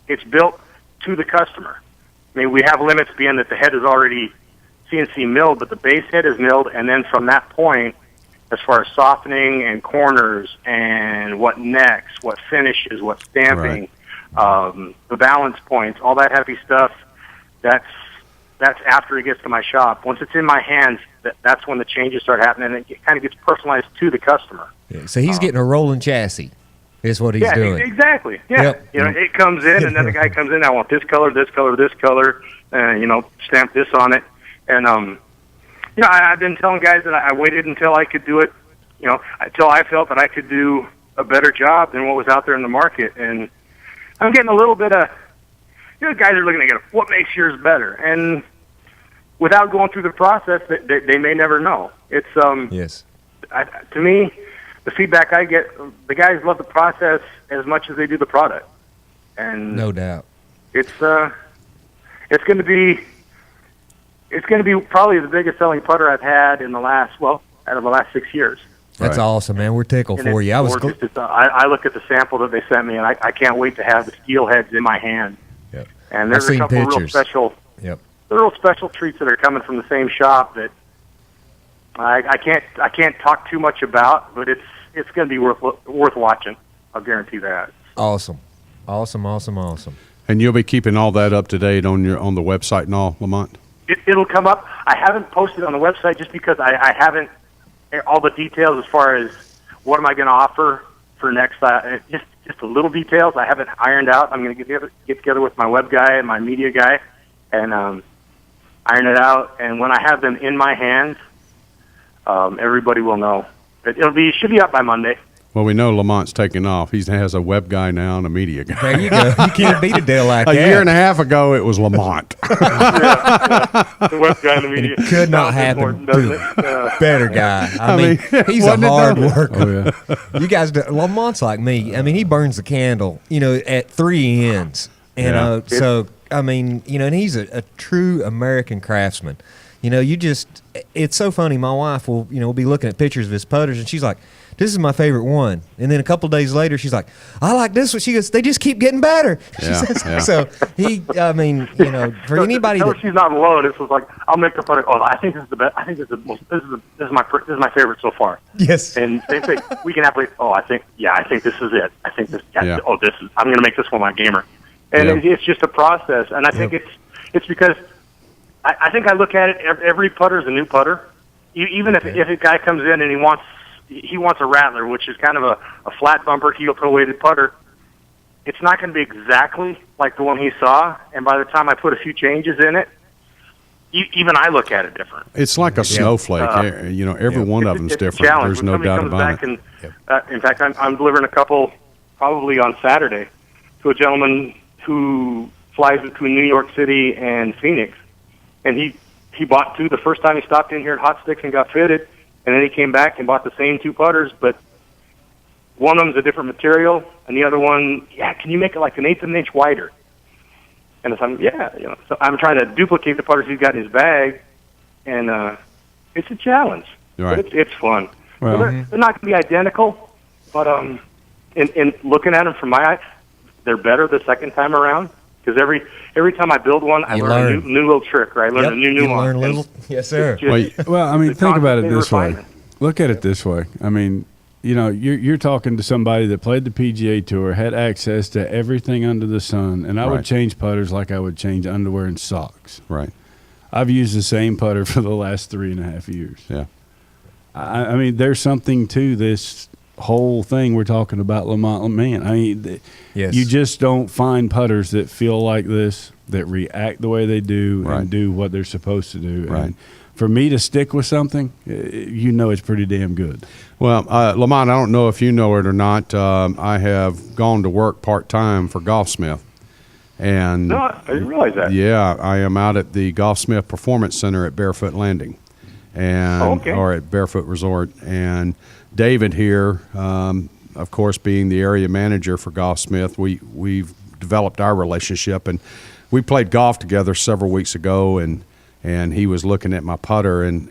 It's built to the customer. I mean, we have limits being that the head is already CNC milled, but the base head is milled, and then from that point, as far as softening and corners and what necks, what finishes, what stamping, the balance points, all that heavy stuff, that's after it gets to my shop. Once it's in my hands, that's when the changes start happening, and it kind of gets personalized to the customer. Yeah, so he's getting a rolling chassis. Is what he's doing. Exactly. Yeah. Yep. It comes in, and then the guy comes in. I want this color, this color, this color, and stamp this on it. And I've been telling guys that I waited until I could do it. Until I felt that I could do a better job than what was out there in the market. And I'm getting a little bit of, guys are looking at what makes yours better, and without going through the process, they may never know. It's yes. To me, the feedback I get, the guys love the process as much as they do the product, and no doubt, it's going to be probably the biggest selling putter I've had out of the last 6 years. That's awesome, man. We're tickled for you. I look at the sample that they sent me, and I can't wait to have the steel heads in my hand. Yep. And there's a couple real special, real special treats that are coming from the same shop that I can't talk too much about, but it's going to be worth watching. I'll guarantee that. Awesome. And you'll be keeping all that up to date on the website and all, Lamont? It'll come up. I haven't posted on the website just because I haven't all the details as far as what am I going to offer for next. Just the little details I haven't ironed out. I'm going to get together with my web guy and my media guy and iron it out. And when I have them in my hands, everybody will know. It should be up by Monday. Well, we know Lamont's taking off. He has a web guy now and a media guy. There you go. You can't beat a deal like that. A year and a half ago, it was Lamont. The web guy and the media. It could not happen. Better guy. I mean he's a hard worker. Oh, yeah. You guys, Lamont's like me. I mean, he burns the candle, at three ends. And so, I mean, and he's a true American craftsman. It's so funny. My wife will be looking at pictures of his putters, and she's like, "This is my favorite one." And then a couple of days later, she's like, "I like this one." She goes, "They just keep getting better." She says, so for anybody tell that her she's not alone. This was like, I'll make the putter. Oh, I think this is the best. I think this is my favorite so far. Yes. And they say we can happily. Oh, I think this is it. I think this. Yeah. Oh, this is. I'm going to make this one my gamer. And it's just a process. And I think it's because I think I look at it. Every putter is a new putter. Even if a guy comes in and he wants a rattler, which is kind of a flat bumper, heel-toe weighted putter. It's not going to be exactly like the one he saw, and by the time I put a few changes in it, even I look at it different. It's like a snowflake. Every one of them's different. There's no doubt about it. In fact, I'm delivering a couple probably on Saturday to a gentleman who flies between New York City and Phoenix, and he bought two the first time he stopped in here at Hot Sticks and got fitted. And then he came back and bought the same two putters, but one of them's a different material, and the other one, can you make it like an eighth of an inch wider? And so so I'm trying to duplicate the putters he's got in his bag, and it's a challenge. Right. But it's fun. Well, So they're not going to be identical, but in looking at them from my eyes, they're better the second time around. Because every time I build one, I learn a new little trick, right? I learn a new you nuance. learn a little. Yes, sir. Well, I mean, think about it this way. refinement. Look at it this way. I mean, you're talking to somebody that played the PGA Tour, had access to everything under the sun, and I would change putters like I would change underwear and socks. Right. I've used the same putter for the last 3.5 years. Yeah. I mean, there's something to this whole thing we're talking about, Lamont. Man, I mean, Yes. you just don't find putters that feel like this, that react the way they do, Right. and do what they're supposed to do. Right. And for me to stick with something, it's pretty damn good. Well, Lamont, I don't know if you know it or not. I have gone to work part-time for Golfsmith. And No, I didn't realize that. Yeah, I am out at the Golfsmith Performance Center at Barefoot Landing, or at Barefoot Resort. And David here, of course, being the area manager for Golfsmith, we've developed our relationship, and we played golf together several weeks ago, and he was looking at my putter, and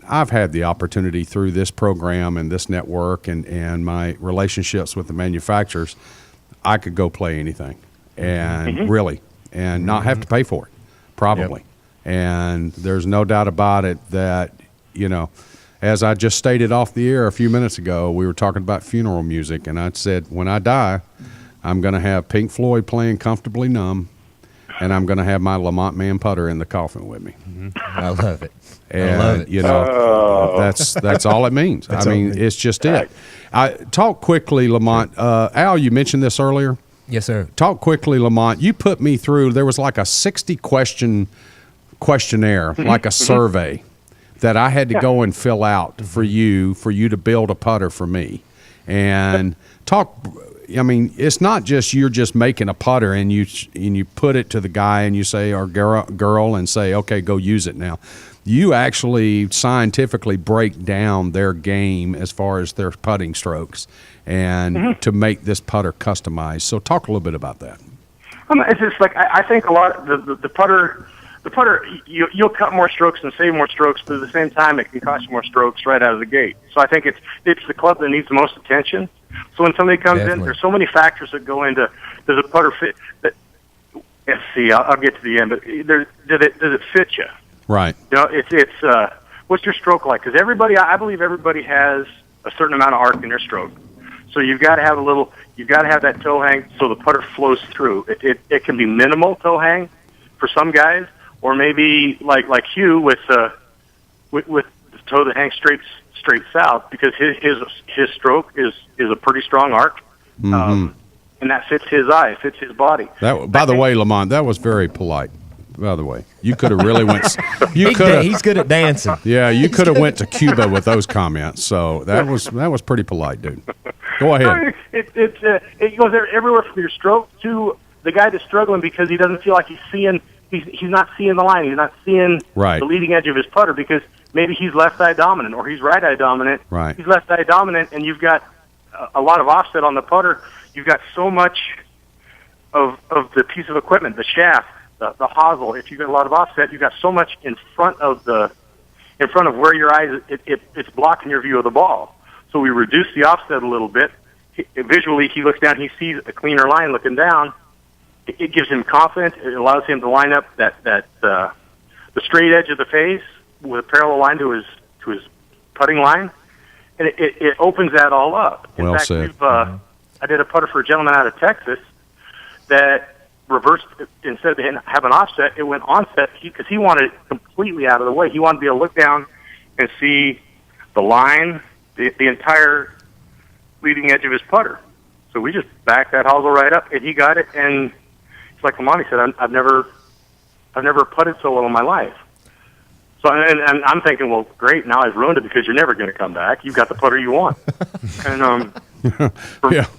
I've had the opportunity through this program and this network and my relationships with the manufacturers, I could go play anything, and really, and not have to pay for it, probably. Yep. And there's no doubt about it that, as I just stated off the air a few minutes ago, we were talking about funeral music, and I said, when I die, I'm going to have Pink Floyd playing Comfortably Numb, and I'm going to have my Lamont Man putter in the coffin with me. I love it. And, I love it. that's all it means. I mean, it's just it. Talk quickly, Lamont. Al, you mentioned this earlier. Yes, sir. Talk quickly, Lamont. You put me through, there was like a 60-question questionnaire, like a survey, that I had to go and fill out for you to build a putter for me. And it's not just you're just making a putter and you put it to the guy and you say, or girl, and say, okay, go use it now. You actually scientifically break down their game as far as their putting strokes and to make this putter customized. So talk a little bit about that. It's just like I think a lot the putter. The putter, you'll cut more strokes and save more strokes, but at the same time, it can cost you more strokes right out of the gate. So I think it's the club that needs the most attention. So when somebody comes in, there's so many factors that go into, does a putter fit? Let's see, I'll get to the end, but does it fit you? Right. It's what's your stroke like? Because I believe everybody has a certain amount of arc in their stroke. So you've got to have that toe hang so the putter flows through. It can be minimal toe hang for some guys, or maybe like Hugh with the toe that hangs straight south, because his stroke is a pretty strong arc, and that fits his eye, fits his body. By the way, Lamont, that was very polite. By the way, you could have really went. He's good at dancing. Yeah, you could have went to Cuba with those comments. So that was pretty polite, dude. Go ahead. It goes everywhere from your stroke to the guy that's struggling because he doesn't feel like he's seeing. He's not seeing the line. He's not seeing the leading edge of his putter because maybe he's left eye dominant or he's right eye dominant. Right. He's left eye dominant, and you've got a lot of offset on the putter. You've got so much of the piece of equipment, the shaft, the hosel. If you've got a lot of offset, you've got so much in front of where your eyes. It's blocking your view of the ball. So we reduce the offset a little bit. Visually, he looks down. He sees a cleaner line looking down. It gives him confidence. It allows him to line up the straight edge of the face with a parallel line to his putting line, and it opens that all up. In well fact, said. I did a putter for a gentleman out of Texas that reversed, instead of having offset, it went onset because he wanted it completely out of the way. He wanted to be able to look down and see the line, the entire leading edge of his putter. So we just backed that hosel right up, and he got it, and like Lamont said, I've never putted so well in my life. So and I'm thinking, well, great, now I've ruined it because you're never going to come back. You've got the putter you want. And yeah.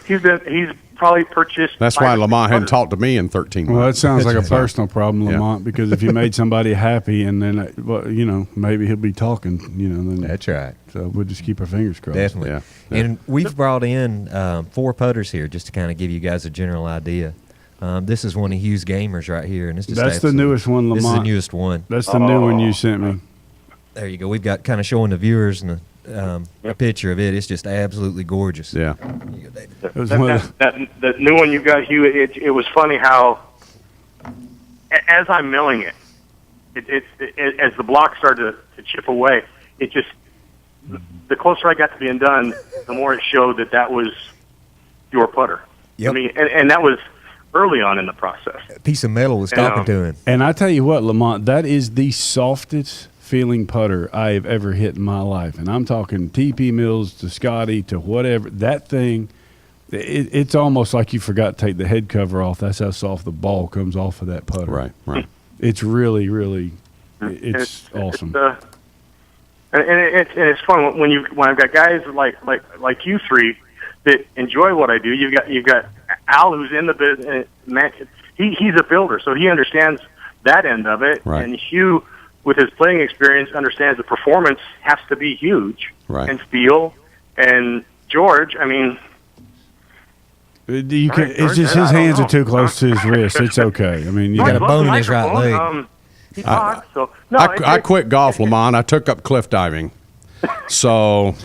he's probably purchased. That's 5 why or 6 Lamont hadn't putters. talked to me in 13 Well, that months. sounds like a personal problem, Yeah. Lamont, because if you made somebody happy and then, well, you know, maybe he'll be talking, you know. Then, That's right. So we'll just keep our fingers crossed. Definitely. Yeah. And we've brought in 4 putters here just to kind of give you guys a general idea. This is one of Hughes Gamers right here, and it's just That's the newest one, This is the Lamont. newest one. That's the new one you sent me. There you go. We've got kind of showing the viewers and a picture of it. It's just absolutely gorgeous. Yeah. There you go, David. It was one of the- That new one you got, Hugh. It was funny how, as I'm milling it, as the blocks started to chip away, it just, the closer I got to being done, the more it showed that was your putter. Yep. I mean, and that was early on in the process. A piece of metal was talking to him. And I tell you what, Lamont, that is the softest feeling putter I have ever hit in my life. And I'm talking TP Mills to Scotty to whatever. That thing, it's almost like you forgot to take the head cover off. That's how soft the ball comes off of that putter. Right, right. It's really, really, it's awesome. It's fun when I've got guys like you three that enjoy what I do. You've got Al, who's in the business. Man, he's a builder, so he understands that end of it. Right. And Hugh, with his playing experience, understands the performance has to be huge. Right. And feel. And George, I mean, You can, George, it's just I his don't hands know. are too close to his wrist. It's okay. I mean, you got a Love bone the in his right microphone. leg. He talks, so no. I quit golf, Lamont. I took up cliff diving. So,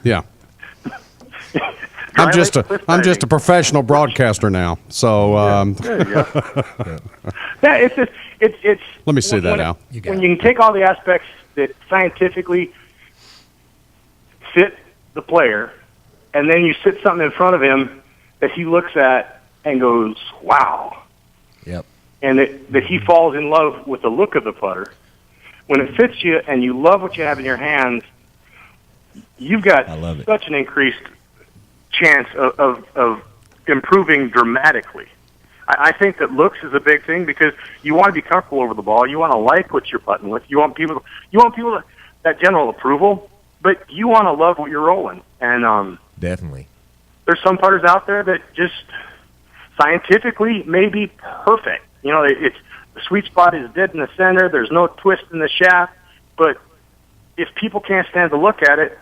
yeah. I'm just a professional broadcaster now. So, There you go. Yeah, it's. Let me see that, Al. When you can take all the aspects that scientifically fit the player, and then you sit something in front of him that he looks at and goes, "Wow," Yep. and that he falls in love with the look of the putter. When it fits you and you love what you have in your hands, you've got I love it. such an increased chance of improving dramatically. I think that looks is a big thing because you want to be comfortable over the ball. You want to like what you're putting with. You want people to, that general approval, but you want to love what you're rolling. And Definitely. there's some putters out there that just scientifically may be perfect. You know, it's the sweet spot is dead in the center. There's no twist in the shaft. But if people can't stand to look at it,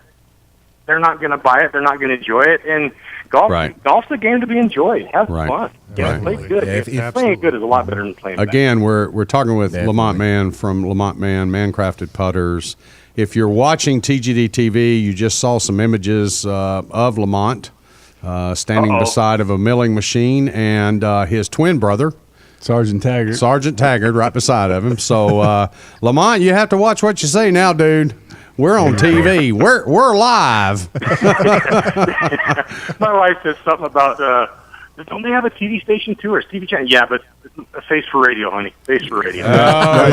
they're not going to buy it. They're not going to enjoy it. And golf's a game to be enjoyed. Have Right. fun. Right. Play good. Yeah, Playing good is a lot better than playing bad. Again, we're talking with Definitely. Lamont Mann from Lamont Mann, Mancrafted Putters. If you're watching TGD TV, you just saw some images of Lamont standing beside of a milling machine and his twin brother, Sergeant Taggart, right beside of him. So, Lamont, you have to watch what you say now, dude. We're on TV. We're live. My wife says something about, don't they have a TV station too, or TV channel? Yeah, but a face for radio, honey. Face for radio.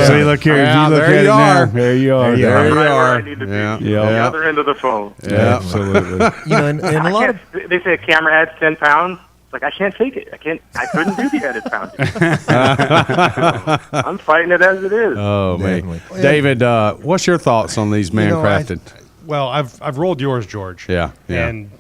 See, look here. Yeah, you look there at you it now. are. There you are. There I'm you right where are. I need to be. Yeah. On the Yeah. other end of the phone. Yeah. Absolutely. You know, and a lot of They say a camera adds 10 pounds. It's like, I can't take it. I couldn't do the added pounds. I'm fighting it as it is. Oh, man. Definitely. David, what's your thoughts on these Mancrafted? Well, I've rolled yours, George. Yeah, yeah. And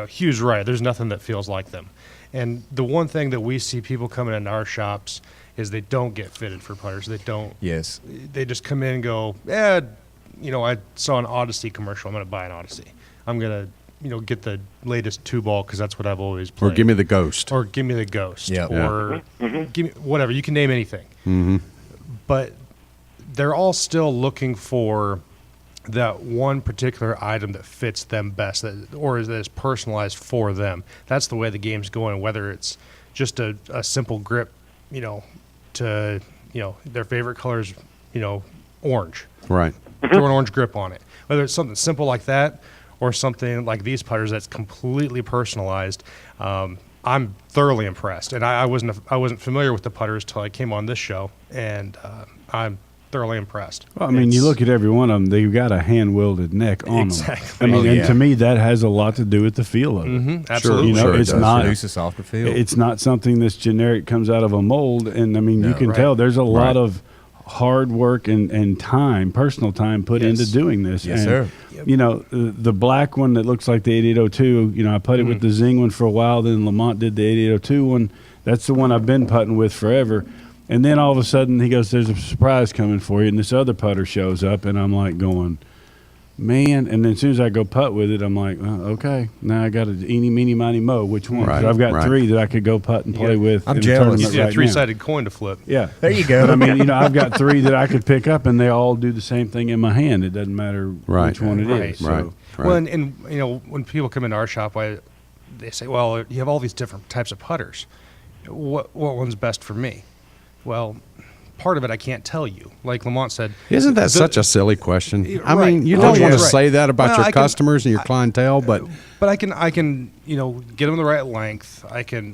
Hugh's right. There's nothing that feels like them. And the one thing that we see people coming into our shops is they don't get fitted for putters. They don't. yes. They just come in and go, I saw an Odyssey commercial. I'm going to buy an Odyssey. I'm going to, get the latest 2-ball because that's what I've always played. Or give me the Ghost. Or give me the Ghost. Yeah. Or give me whatever. You can name anything. Mm-hmm. But they're all still looking for that one particular item that fits them best, or that is personalized for them. That's the way the game's going. Whether it's just a simple grip, to their favorite color is orange. Right. Throw an orange grip on it. Whether it's something simple like that, or something like these putters that's completely personalized. I'm thoroughly impressed, and I wasn't familiar with the putters till I came on this show, and I'm thoroughly impressed. Well, I mean, you look at every one of them; they've got a hand-welded neck on Exactly. them. I mean, Oh, and yeah. to me, that has a lot to do with the feel of it. Absolutely. You know, Sure it it's does, not. Produce a softer feel. It's not something that's generic, comes out of a mold, and I mean, you can right. tell there's a lot of hard work and time, personal time put into doing this. Yes, and, sir. You know, the black one that looks like the 8802, you know, I putted with the Zing one for a while, then Lamont did the 8802 one. That's the one I've been putting with forever. And then all of a sudden he goes, there's a surprise coming for you, and this other putter shows up, and I'm like going, man. And then as soon as I go putt with it, I'm like, okay, now I got to eeny, meeny, miny, mo. Which one? Right, So I've got right. 3 that I could go putt and play with. I'm in a jealous. tournament You right a now. three-sided coin to flip. Yeah. There you go. But I mean, you know, I've got 3 that I could pick up, and they all do the same thing in my hand. It doesn't matter Right. which one it is. Right. Right. So, Well, and you know, when people come into our shop, they say, "Well, you have all these different types of putters. What one's best for me?" Well, part of it I can't tell you. Like Lamont said, Isn't that such a silly question? I Right. mean, you Oh, don't want yeah. to Right. say that about Well, your I can- customers and your clientele, but but I can you know get them the right length.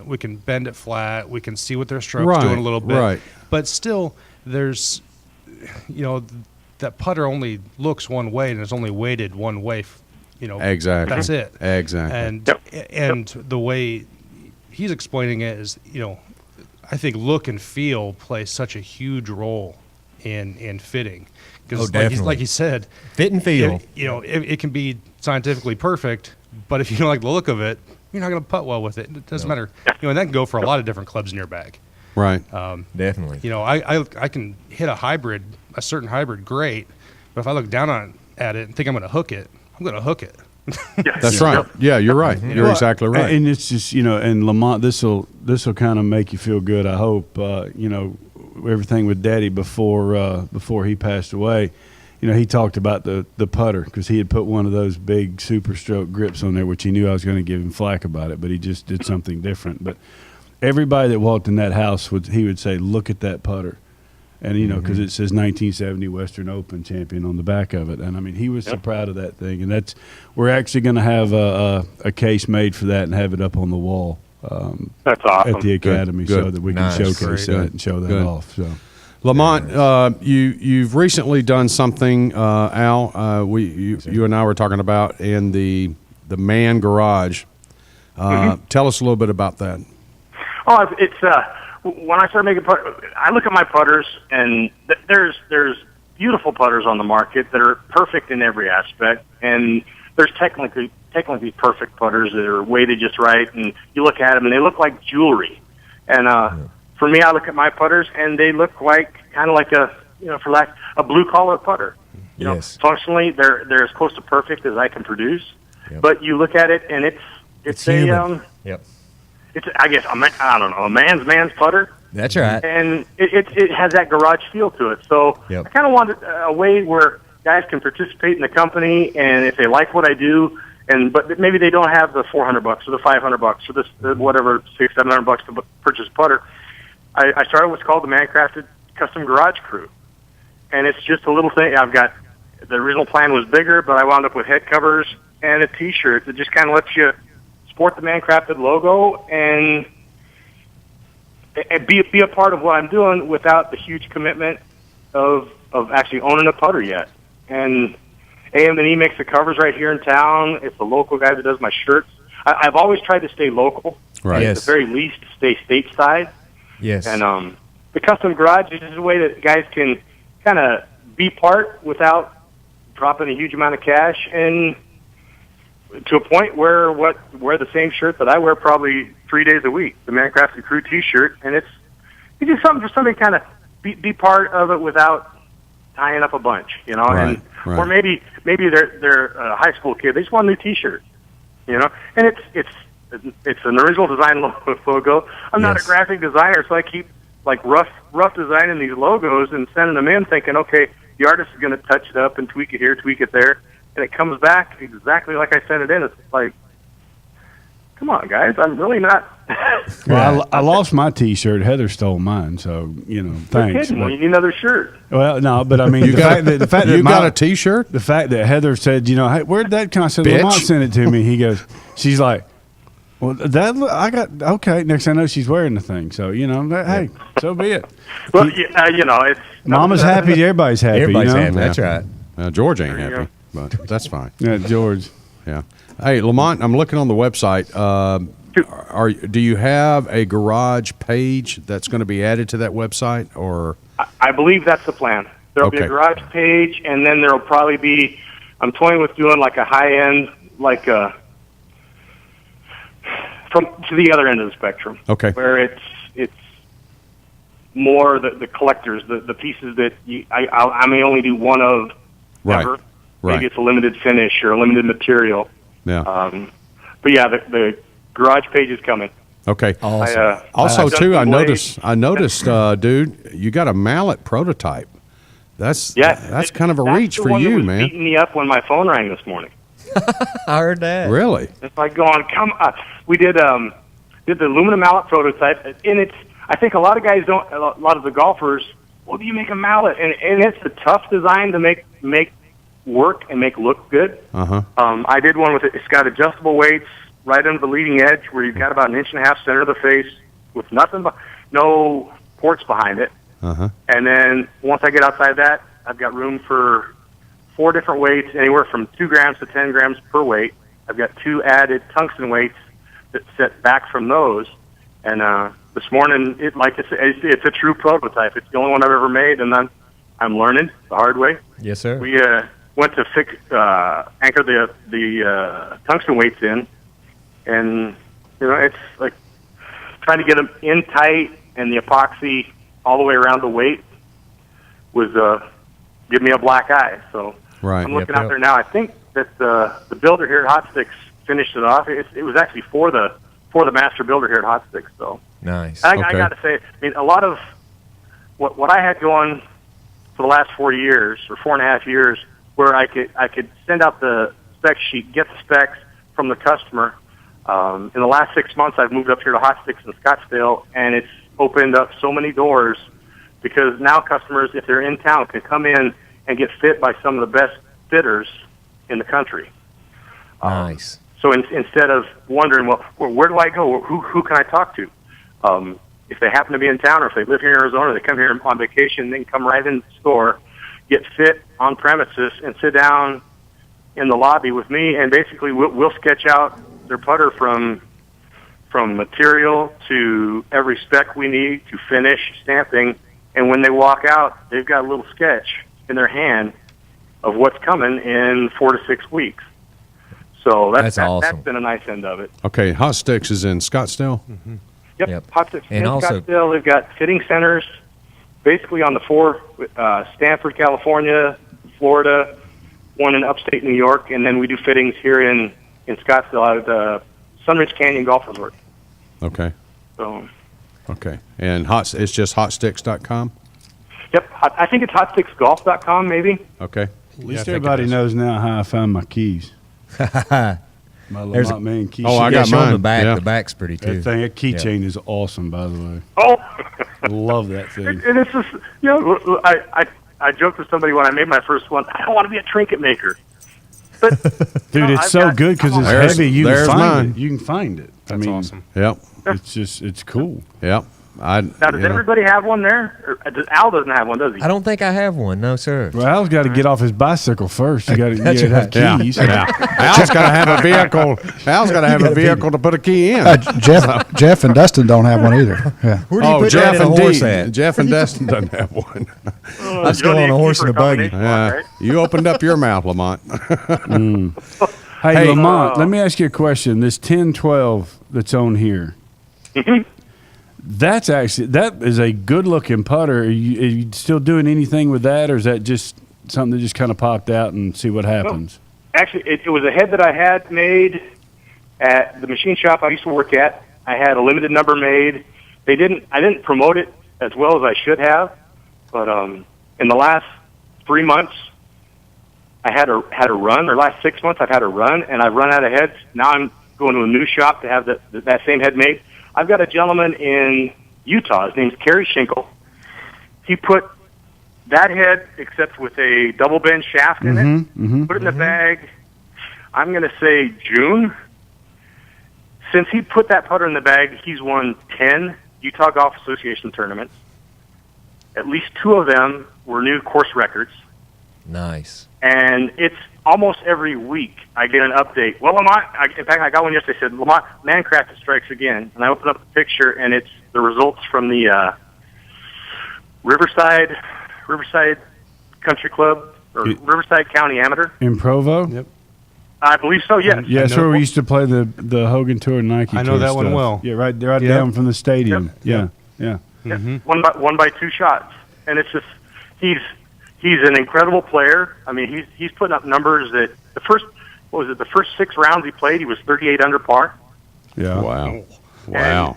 We can bend it flat. We can see what their stroke's Right, doing a little bit. right. But still, there's you know that putter only looks one way and is only weighted one way. You know, Exactly. That's it. Exactly. And the way he's explaining it is, you know, I think look and feel plays such a huge role in fitting because, definitely. like he said, Fit and feel. it can be scientifically perfect, but if you don't like the look of it, you're not going to putt well with it. It doesn't matter, you know, and that can go for a lot of different clubs in your bag. right. Definitely. You know, I can hit a certain hybrid great, but if I look down at it and think I'm going to hook it, I'm going to hook it. That's right. Yeah, you're right. You're exactly right. And it's just, you know, and Lamont, this will kind of make you feel good. I hope, you know, everything with Daddy before he passed away. You know, he talked about the putter because he had put one of those big Super Stroke grips on there, which he knew I was going to give him flack about it, but he just did something different. But everybody that walked in that house he would say, "Look at that putter." And, you know, because it says 1970 Western Open champion on the back of it. And, I mean, he was so proud of that thing. And we're actually going to have a case made for that and have it up on the wall That's awesome. at the Academy Good. so that we Nice. can showcase Great. that and show that Good. off. So Lamont, you've recently done something, Al. You and I were talking about in the man garage. Tell us a little bit about that. Oh, it's when I started making I look at my putters, and there's beautiful putters on the market that are perfect in every aspect, and there's technically perfect putters that are weighted just right, and you look at them and they look like jewelry. And for me, I look at my putters and they look like kind of like a blue collar putter. You know, functionally they're as close to perfect as I can produce. Yep. But you look at it and it's a human. Yep. It's, I guess, I don't know, a man's putter. That's right. And it has that garage feel to it. So Yep. I kind of wanted a way where guys can participate in the company, and if they like what I do, but maybe they don't have the $400 or the $500 or the whatever $600-700 to purchase putter. I started what's called the Mancrafted Custom Garage Crew, and it's just a little thing. I've got the original plan was bigger, but I wound up with head covers and a T-shirt that just kind of lets you sport the Mancrafted logo and be a part of what I'm doing without the huge commitment of actually owning a putter yet. And AM&E makes the covers right here in town. It's a local guy that does my shirts. I've always tried to stay local. Right. And Yes. at the very least, stay stateside. Yes. And the custom garage is a way that guys can kind of be part without dropping a huge amount of cash, and to a point where wear the same shirt that I wear probably 3 days a week, the Mancrafted Crew T-shirt, and it's just something for somebody kind of be part of it without tying up a bunch, you know. Right, And or maybe they're a high school kid, they just want a new T-shirt, you know. And it's an original design logo. I'm not a graphic designer, so I keep like rough designing these logos and sending them in, thinking, okay, the artist is going to touch it up and tweak it here, tweak it there, and it comes back exactly like I sent it in. It's like, come on, guys, I'm really not. Well, I lost my T-shirt. Heather stole mine, so thanks. Well, you need another shirt. Well, no, but I mean, the fact that You got a T-shirt? the fact that Heather said, hey, where'd that come? I said, Bitch. Lamont sent it to me. He goes, she's like, well, I got okay. Next I know she's wearing the thing, so hey, so be it. Well, it's Mama's happy, everybody's happy. Everybody's happy. Yeah. That's right. George ain't There you happy, but that's fine. Yeah, George. Yeah. Hey, Lamont, I'm looking on the website. do you have a garage page that's going to be added to that website, or? I believe that's the plan. There'll be a garage page, and then there'll probably be. I'm toying with doing like a high end, like from to the other end of the spectrum. Okay. Where it's more the collectors, the pieces that I may only do one of ever. Right. Maybe it's a limited finish or a limited material. Yeah. But yeah, the garage page is coming. Okay. Awesome. Also, I've too, done I noticed, dude, you got a mallet prototype. That's kind of a reach for you, was man. Beating me up when my phone rang this morning. I heard that. Really? It's like going, come on. We did the aluminum mallet prototype, and it's. I think a lot of guys don't. A lot of the golfers. Well, do you make a mallet? And it's a tough design to make work and make look good. I did one with it. It's got adjustable weights right under the leading edge, where you've got about 1.5 inches center of the face, with no ports behind it. And then once I get outside that, I've got room for 4 different weights, anywhere from 2 grams to 10 grams per weight. I've got 2 added tungsten weights that set back from those. And this morning, it's a true prototype. It's the only one I've ever made, and I'm learning the hard way. Yes, sir. We went to anchor the tungsten weights in, and it's like trying to get them in tight, and the epoxy all the way around the weight was giving me a black eye. So I'm looking out there now. I think that the builder here at Hot Sticks finished it off. It was actually for the master builder here at Hot Sticks. So nice. I got to say, I mean, a lot of what I had going for the last 4 years or 4.5 years, where I could send out the spec sheet, get the specs from the customer. In the last 6 months, I've moved up here to Hot Sticks in Scottsdale, and it's opened up so many doors, because now customers, if they're in town, can come in and get fit by some of the best fitters in the country. Nice. So instead of wondering, well, where do I go? Who can I talk to? If they happen to be in town, or if they live here in Arizona, they come here on vacation, they can come right in the store, get fit on premises, and sit down in the lobby with me, and basically we'll sketch out their putter from material to every spec we need to finish stamping. And when they walk out, they've got a little sketch in their hand of what's coming in 4 to 6 weeks. So that's awesome. That's been a nice end of it. Okay, Hot Sticks is in Scottsdale? Yep. Hot Sticks in Scottsdale. They've got fitting centers basically on the 4, Stanford, California, Florida, one in upstate New York, and then we do fittings here in Scottsdale out of the Sunridge Canyon Golf Resort. Okay. So. Okay. And it's just hotsticks.com? Yep. I think it's hotsticksgolf.com, maybe. Okay. At least everybody knows now how I found my keys. My Lamont Man key. Oh, I got mine. On the back. Yeah. The back's pretty too. That keychain is awesome, by the way. Oh, I love that thing. And it's just, I joked with somebody when I made my first one. I don't want to be a trinket maker. But, dude, it's so good because it's heavy. You can find it. You can find it. That's awesome. Yep. It's cool. Yep. Now, does everybody have one there? Al doesn't have one, does he? I don't think I have one. No, sir. Well, Al's got to get off his bicycle first. You got to have keys. Yeah. Al's got to have a vehicle. Al's got to have a vehicle to put a key in. Jeff and Dustin don't have one either. Yeah. Where do you put Jeff that in a horse at? Jeff and Dustin doesn't have one. Let's go on a horse and a buggy. Yeah. You opened up your mouth, Lamont. Hey, Lamont, let me ask you a question. This 1012 that's on here. That is a good looking putter. Are you still doing anything with that, or is that just something that just kind of popped out and see what happens? Well, actually, it was a head that I had made at the machine shop I used to work at. I had a limited number made. I didn't promote it as well as I should have, but in the last 3 months, I had a run. Or last 6 months, I've had a run, and I've run out of heads. Now I'm going to a new shop to have that same head made. I've got a gentleman in Utah. His name's Kerry Schinkel. He put that head, except with a double bend shaft in it, put it in the bag, I'm going to say June. Since he put that putter in the bag, he's won 10 Utah Golf Association tournaments. At least 2 of them were new course records. Nice. And almost every week I get an update. Well, Lamont, in fact, I got one yesterday. Said Lamont Mancraft strikes again, and I open up the picture, and it's the results from the Riverside Country Club or Riverside County Amateur In Provo? Yep. I believe so. Yes. Yeah, that's where we used to play the Hogan Tour Nike. I know Tour that one stuff. well. Yeah, right down from the stadium. Yep. Yeah. One by two shots, and it's just he's an incredible player. I mean, he's putting up numbers that the first 6 rounds he played, he was 38 under par. Yeah. Wow. And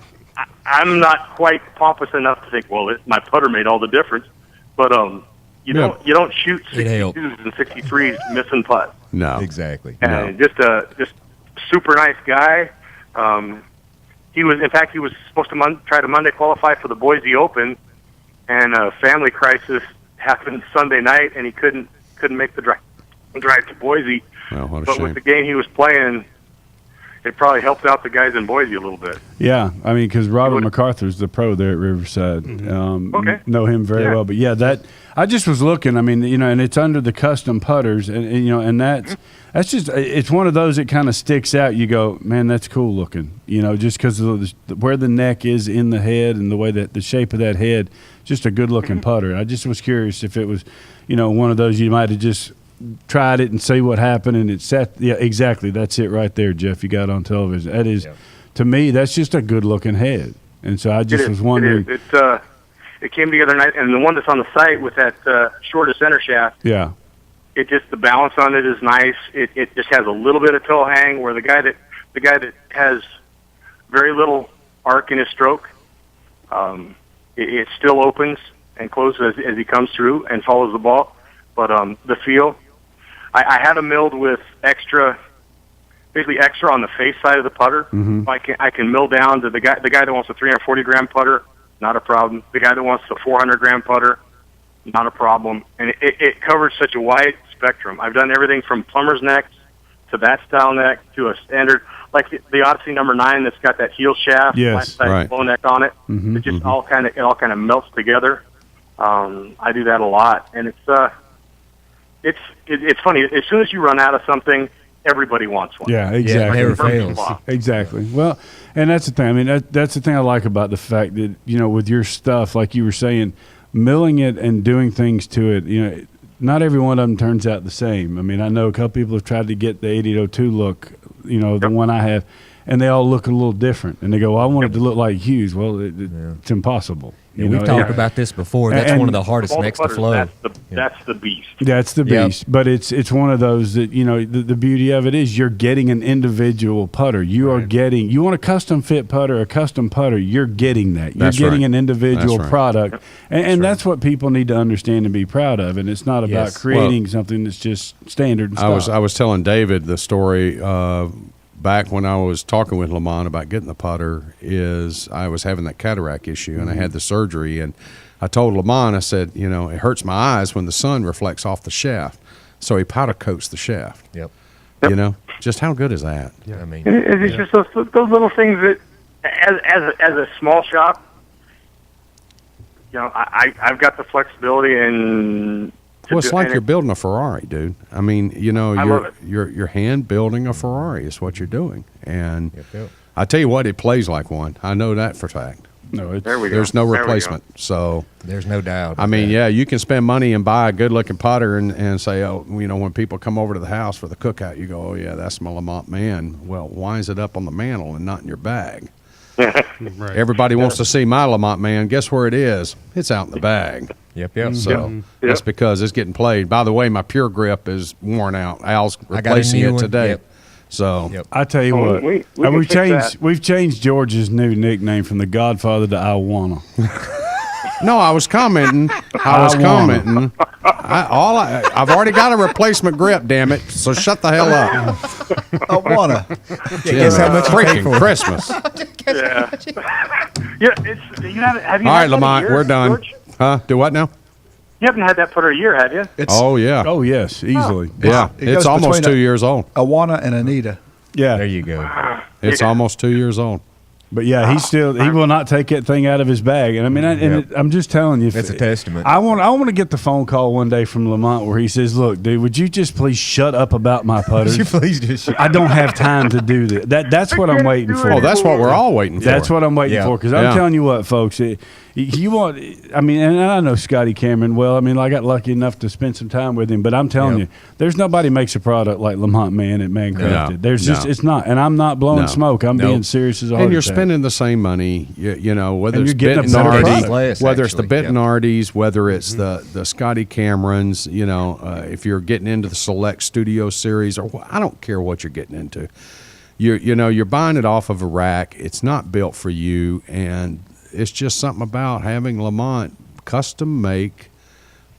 I'm not quite pompous enough to think, well, my putter made all the difference, but you don't shoot 62s and 63s missing putts. No. Exactly. And just super nice guy. He was supposed to try to Monday qualify for the Boise Open, and a family crisis happened Sunday night, and he couldn't make the drive to Boise. Well, what a but shame. with the game he was playing, it probably helped out the guys in Boise a little bit. Yeah, I mean, because Robert MacArthur's the pro there at Riverside. Okay. Know him very well. But yeah, that I just was looking. I mean, and it's under the custom putters, and that's just it's one of those that kind of sticks out. You go, man, that's cool looking. Just because of where the neck is in the head and the way that the shape of that head, just a good looking putter. I just was curious if it was, one of those you might have just tried it and see what happened, and it set. Yeah, exactly. That's it right there, Jeff. You got on television. That is, to me, that's just a good looking head. And so I just was wondering. It came together nice, and the one that's on the site with that shortest center shaft. Yeah. It just the balance on it is nice. It just has a little bit of toe hang where the guy that has very little arc in his stroke, it still opens and closes as he comes through and follows the ball. But the feel. I had him milled with basically extra on the face side of the putter. Mm-hmm. I can mill down to the guy that wants a 340-gram putter, not a problem. The guy that wants the 400-gram putter, not a problem. And it covers such a wide spectrum. I've done everything from plumber's necks to that style neck to a standard, like the Odyssey number 9 that's got that heel shaft, Yes, right. low neck on it. Mm-hmm, It just all kind of melts together. I do that a lot, and it's funny. As soon as you run out of something, everybody wants one. Yeah, exactly. never fails. Exactly. Well, and that's the thing. I mean, that's the thing I like about the fact that, with your stuff, like you were saying, milling it and doing things to it, not every one of them turns out the same. I mean, I know a couple people have tried to get the 8802 look, the one I have, and they all look a little different. And they go, well, I want it to look like Hughes. Well, it's impossible. We've talked about this before. That's one of the hardest necks to flow. That's the beast. That's the beast. But it's one of those that, the beauty of it is you're getting an individual putter. You want a custom fit putter, a custom putter, you're getting that. You're getting an individual product. And that's what people need to understand and be proud of. And it's not about creating something that's just standard and stuff. I was telling David the story back when I was talking with Lamont about getting the putter. Is I was having that cataract issue, and I had the surgery, and I told Lamont, I said, it hurts my eyes when the sun reflects off the shaft, so he powder coats the shaft. Yep. Just how good is that? Yeah, I mean, it's just those little things that, as a small shop, I've got the flexibility and. Well, it's like you're building a Ferrari, dude. I mean, you're hand building a Ferrari is what you're doing, and I tell you what, it plays like one. I know that for a fact. No, there's no replacement. So there's no doubt. I mean, you can spend money and buy a good-looking putter and say, oh, when people come over to the house for the cookout, you go, oh yeah, that's my Lamont man. Well, why is it up on the mantle and not in your bag? Right. Everybody wants to see my Lamont man. Guess where it is? It's out in the bag. Yep. So that's because it's getting played. By the way, my Pure Grip is worn out. Al's replacing it today. Yep. So I tell you what, we've changed George's new nickname from the Godfather to I Wanna. No, I was commenting. I've already got a replacement grip. Damn it! So shut the hell up. I wanna. Guess how much freaking Christmas. Have you all right, Lamont, we're done. George? Huh? Do what now? You haven't had that putter a year, have you? Oh yeah. Oh yes, easily. Yeah, it's almost 2 years old. Awana and Anita. Yeah, there you go. It's almost 2 years old. But yeah, he will not take that thing out of his bag. And I mean, I'm just telling you, that's a testament. I want to get the phone call one day from Lamont where he says, "Look, dude, would you just please shut up about my putters? You please just. I don't have time to do this. That's what I'm waiting for. Oh, that's what we're all waiting for. That's what I'm waiting for. Because I'm telling you what, folks, you want. I mean, and I know Scotty Cameron well. I mean, I got lucky enough to spend some time with him. But I'm telling you, there's nobody makes a product like Lamont Man at Mancrafted. There's just it's not. And I'm not blowing smoke. I'm being serious as a heart And you're attack. spending the same money, you know, whether And it's you're getting a better Bettinardi, product. whether it's the Bettinardis, whether it's the Scotty Camerons, you know, if you're getting into the Select Studio series, or I don't care what you're getting into. You're buying it off of a rack. It's not built for you, and it's just something about having Lamont custom make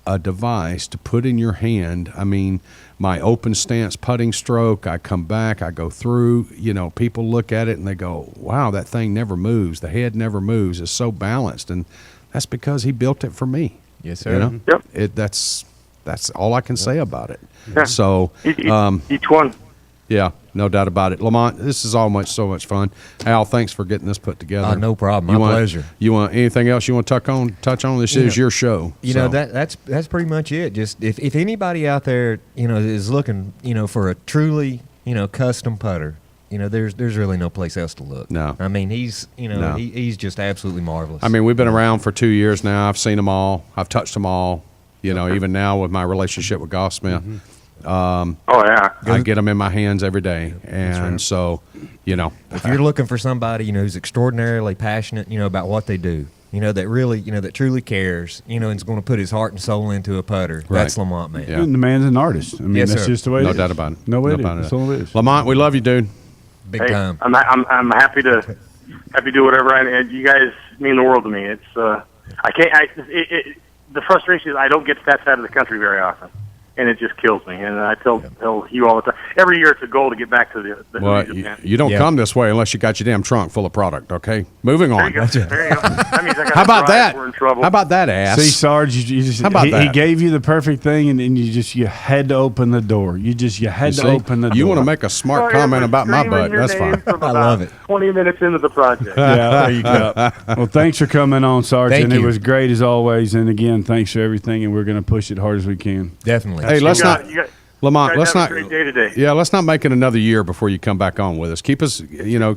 a device to put in your hand. I mean, my open stance putting stroke, I come back, I go through, you know, people look at it and they go, wow, that thing never moves. The head never moves. It's so balanced. And that's because he built it for me. Yes, sir. You know? Yep. That's all I can say about it. Yeah. So, each one. Yeah, no doubt about it. Lamont, this is so much fun. Al, thanks for getting this put together. No problem. My pleasure. You want anything else you want to touch on? This is your show. You know, that's pretty much it. Just if anybody out there, you know, is looking, you know, for a truly, you know, custom putter, you know, there's really no place else to look. No. I mean, he's just absolutely marvelous. I mean, we've been around for 2 years now. I've seen them all. I've touched them all. You know, even now with my relationship with Golfsmith. I get them in my hands every day, and so, you know, if you're looking for somebody, you know, who's extraordinarily passionate, you know, about what they do, you know, that really, you know, that truly cares, you know, and is going to put his heart and soul into a putter, that's Lamont Man. And the man's an artist. I mean, that's just the way it is. No doubt about it. No way that's all it is. Lamont, we love you, dude. Big time. I'm happy to do whatever. And you guys mean the world to me. It's I can't. The frustration is I don't get to that side of the country very often, and it just kills me. And I tell you all the time. Every year it's a goal to get back to the well, you don't come this way unless you got your damn trunk full of product. Okay, moving on. There you go. That means I got How about that? We're in trouble. How about that, ass? See, Sarge, you just How about that? He gave you the perfect thing, and then you had to open the door. You had to open the door. You want to make a smart comment about my butt? That's fine. I love it. 20 minutes into the project. Yeah, there you go. Well, thanks for coming on, Sarge. Thank and you. It was great as always. And again, thanks for everything. And we're going to push it hard as we can. Definitely. Hey, Lamont, let's not. Great day today. Yeah, let's not make it another year before you come back on with us. Keep us,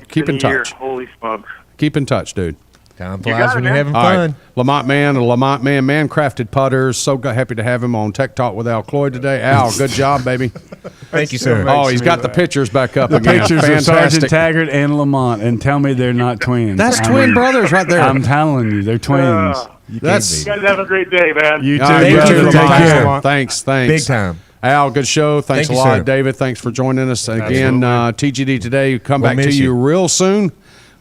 keep in touch. Holy smokes. Keep in touch, dude. Time flies when you're having All fun. right. Lamont Man, Mancrafted Putters. So happy to have him on Tech Talk with Al Cloyd today. Al, good job, baby. Thank you, sir. Oh, he's got the pictures back up The again. pictures of Fantastic. Sergeant Taggart and Lamont, and tell me they're not twins. That's twin brothers right there. I'm telling you, they're twins. You guys have a great day, man. You too, All right, brother. you too, Take Lamont. care. Thanks. Big time. Al, good show. Thanks Thank a you, lot, sir. David. Thanks for joining us again. TGD Today. Come We'll back to miss you you. real soon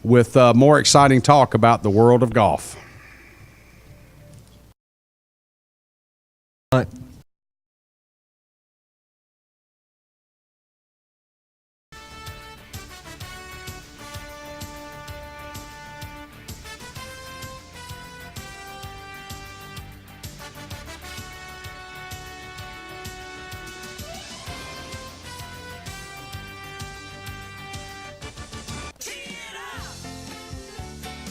with more exciting talk about the world of golf.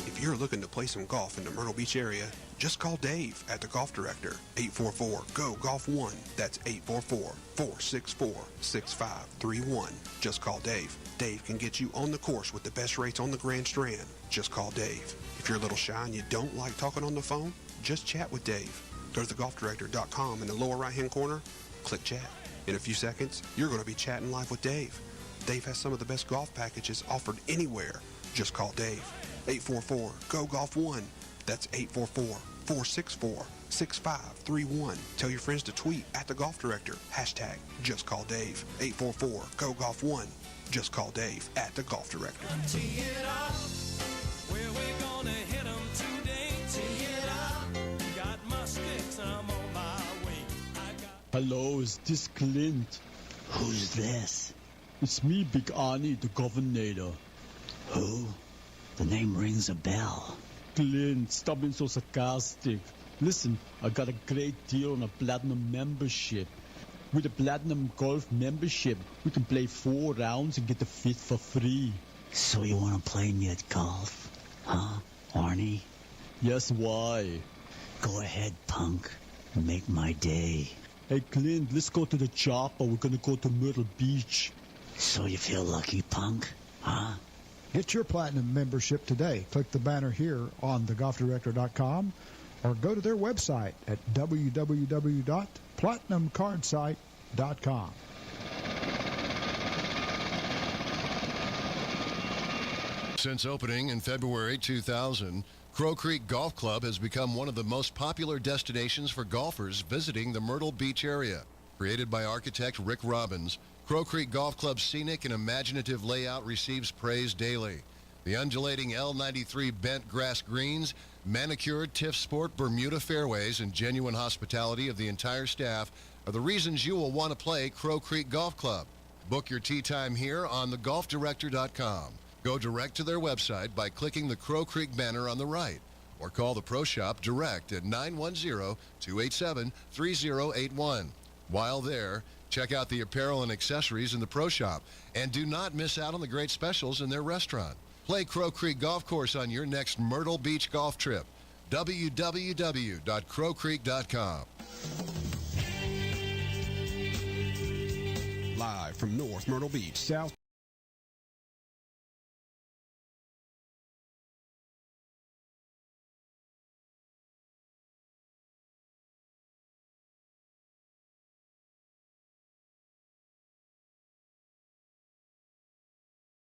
If you're looking to play some golf in the Myrtle Beach area, just call Dave at the Golf Director, 844-GO-GOLF-1. That's 844-464-6531. Just call Dave. Dave can get you on the course with the best rates on the Grand Strand. Just call Dave. If you're a little shy and you don't like talking on the phone, just chat with Dave. Go to thegolfdirector.com in the lower right-hand corner, click chat. In a few seconds, you're going to be chatting live with Dave. Dave has some of the best golf packages offered anywhere. Just call Dave. 844-GO-GOLF-1. That's 844-464-6531. Tell your friends to tweet at the Golf Director. Hashtag just call Dave. 844-GO-GOLF-1. Just call Dave at the Golf Director. Tee it up. Where we gonna hit 'em today? Tee it up. Got my sticks, I'm on my way. Hello, is this Clint? Who's this? It's me, Big Arnie, the Governor. Who? The name rings a bell. Clint, stop being so sarcastic. Listen, I got a great deal on a platinum membership. With a platinum golf membership, we can play 4 rounds and get the 5th for free. So you want to play me at golf? Huh, Arnie? Yes, why? Go ahead, punk. Make my day. Hey, Clint, let's go to the chopper. We're gonna go to Myrtle Beach. So you feel lucky, punk? Huh? Get your Platinum membership today. Click the banner here on thegolfdirector.com or go to their website at www.platinumcardsite.com. Since opening in February 2000, Crow Creek Golf Club has become one of the most popular destinations for golfers visiting the Myrtle Beach area. Created by architect Rick Robbins, Crow Creek Golf Club's scenic and imaginative layout receives praise daily. The undulating L93 bent grass greens, manicured TIFF Sport Bermuda fairways, and genuine hospitality of the entire staff are the reasons you will want to play Crow Creek Golf Club. Book your tee time here on thegolfdirector.com. Go direct to their website by clicking the Crow Creek banner on the right, or call the Pro Shop direct at 910-287-3081. While there, check out the apparel and accessories in the Pro Shop, and do not miss out on the great specials in their restaurant. Play Crow Creek Golf Course on your next Myrtle Beach golf trip. www.crowcreek.com. Live from North Myrtle Beach, South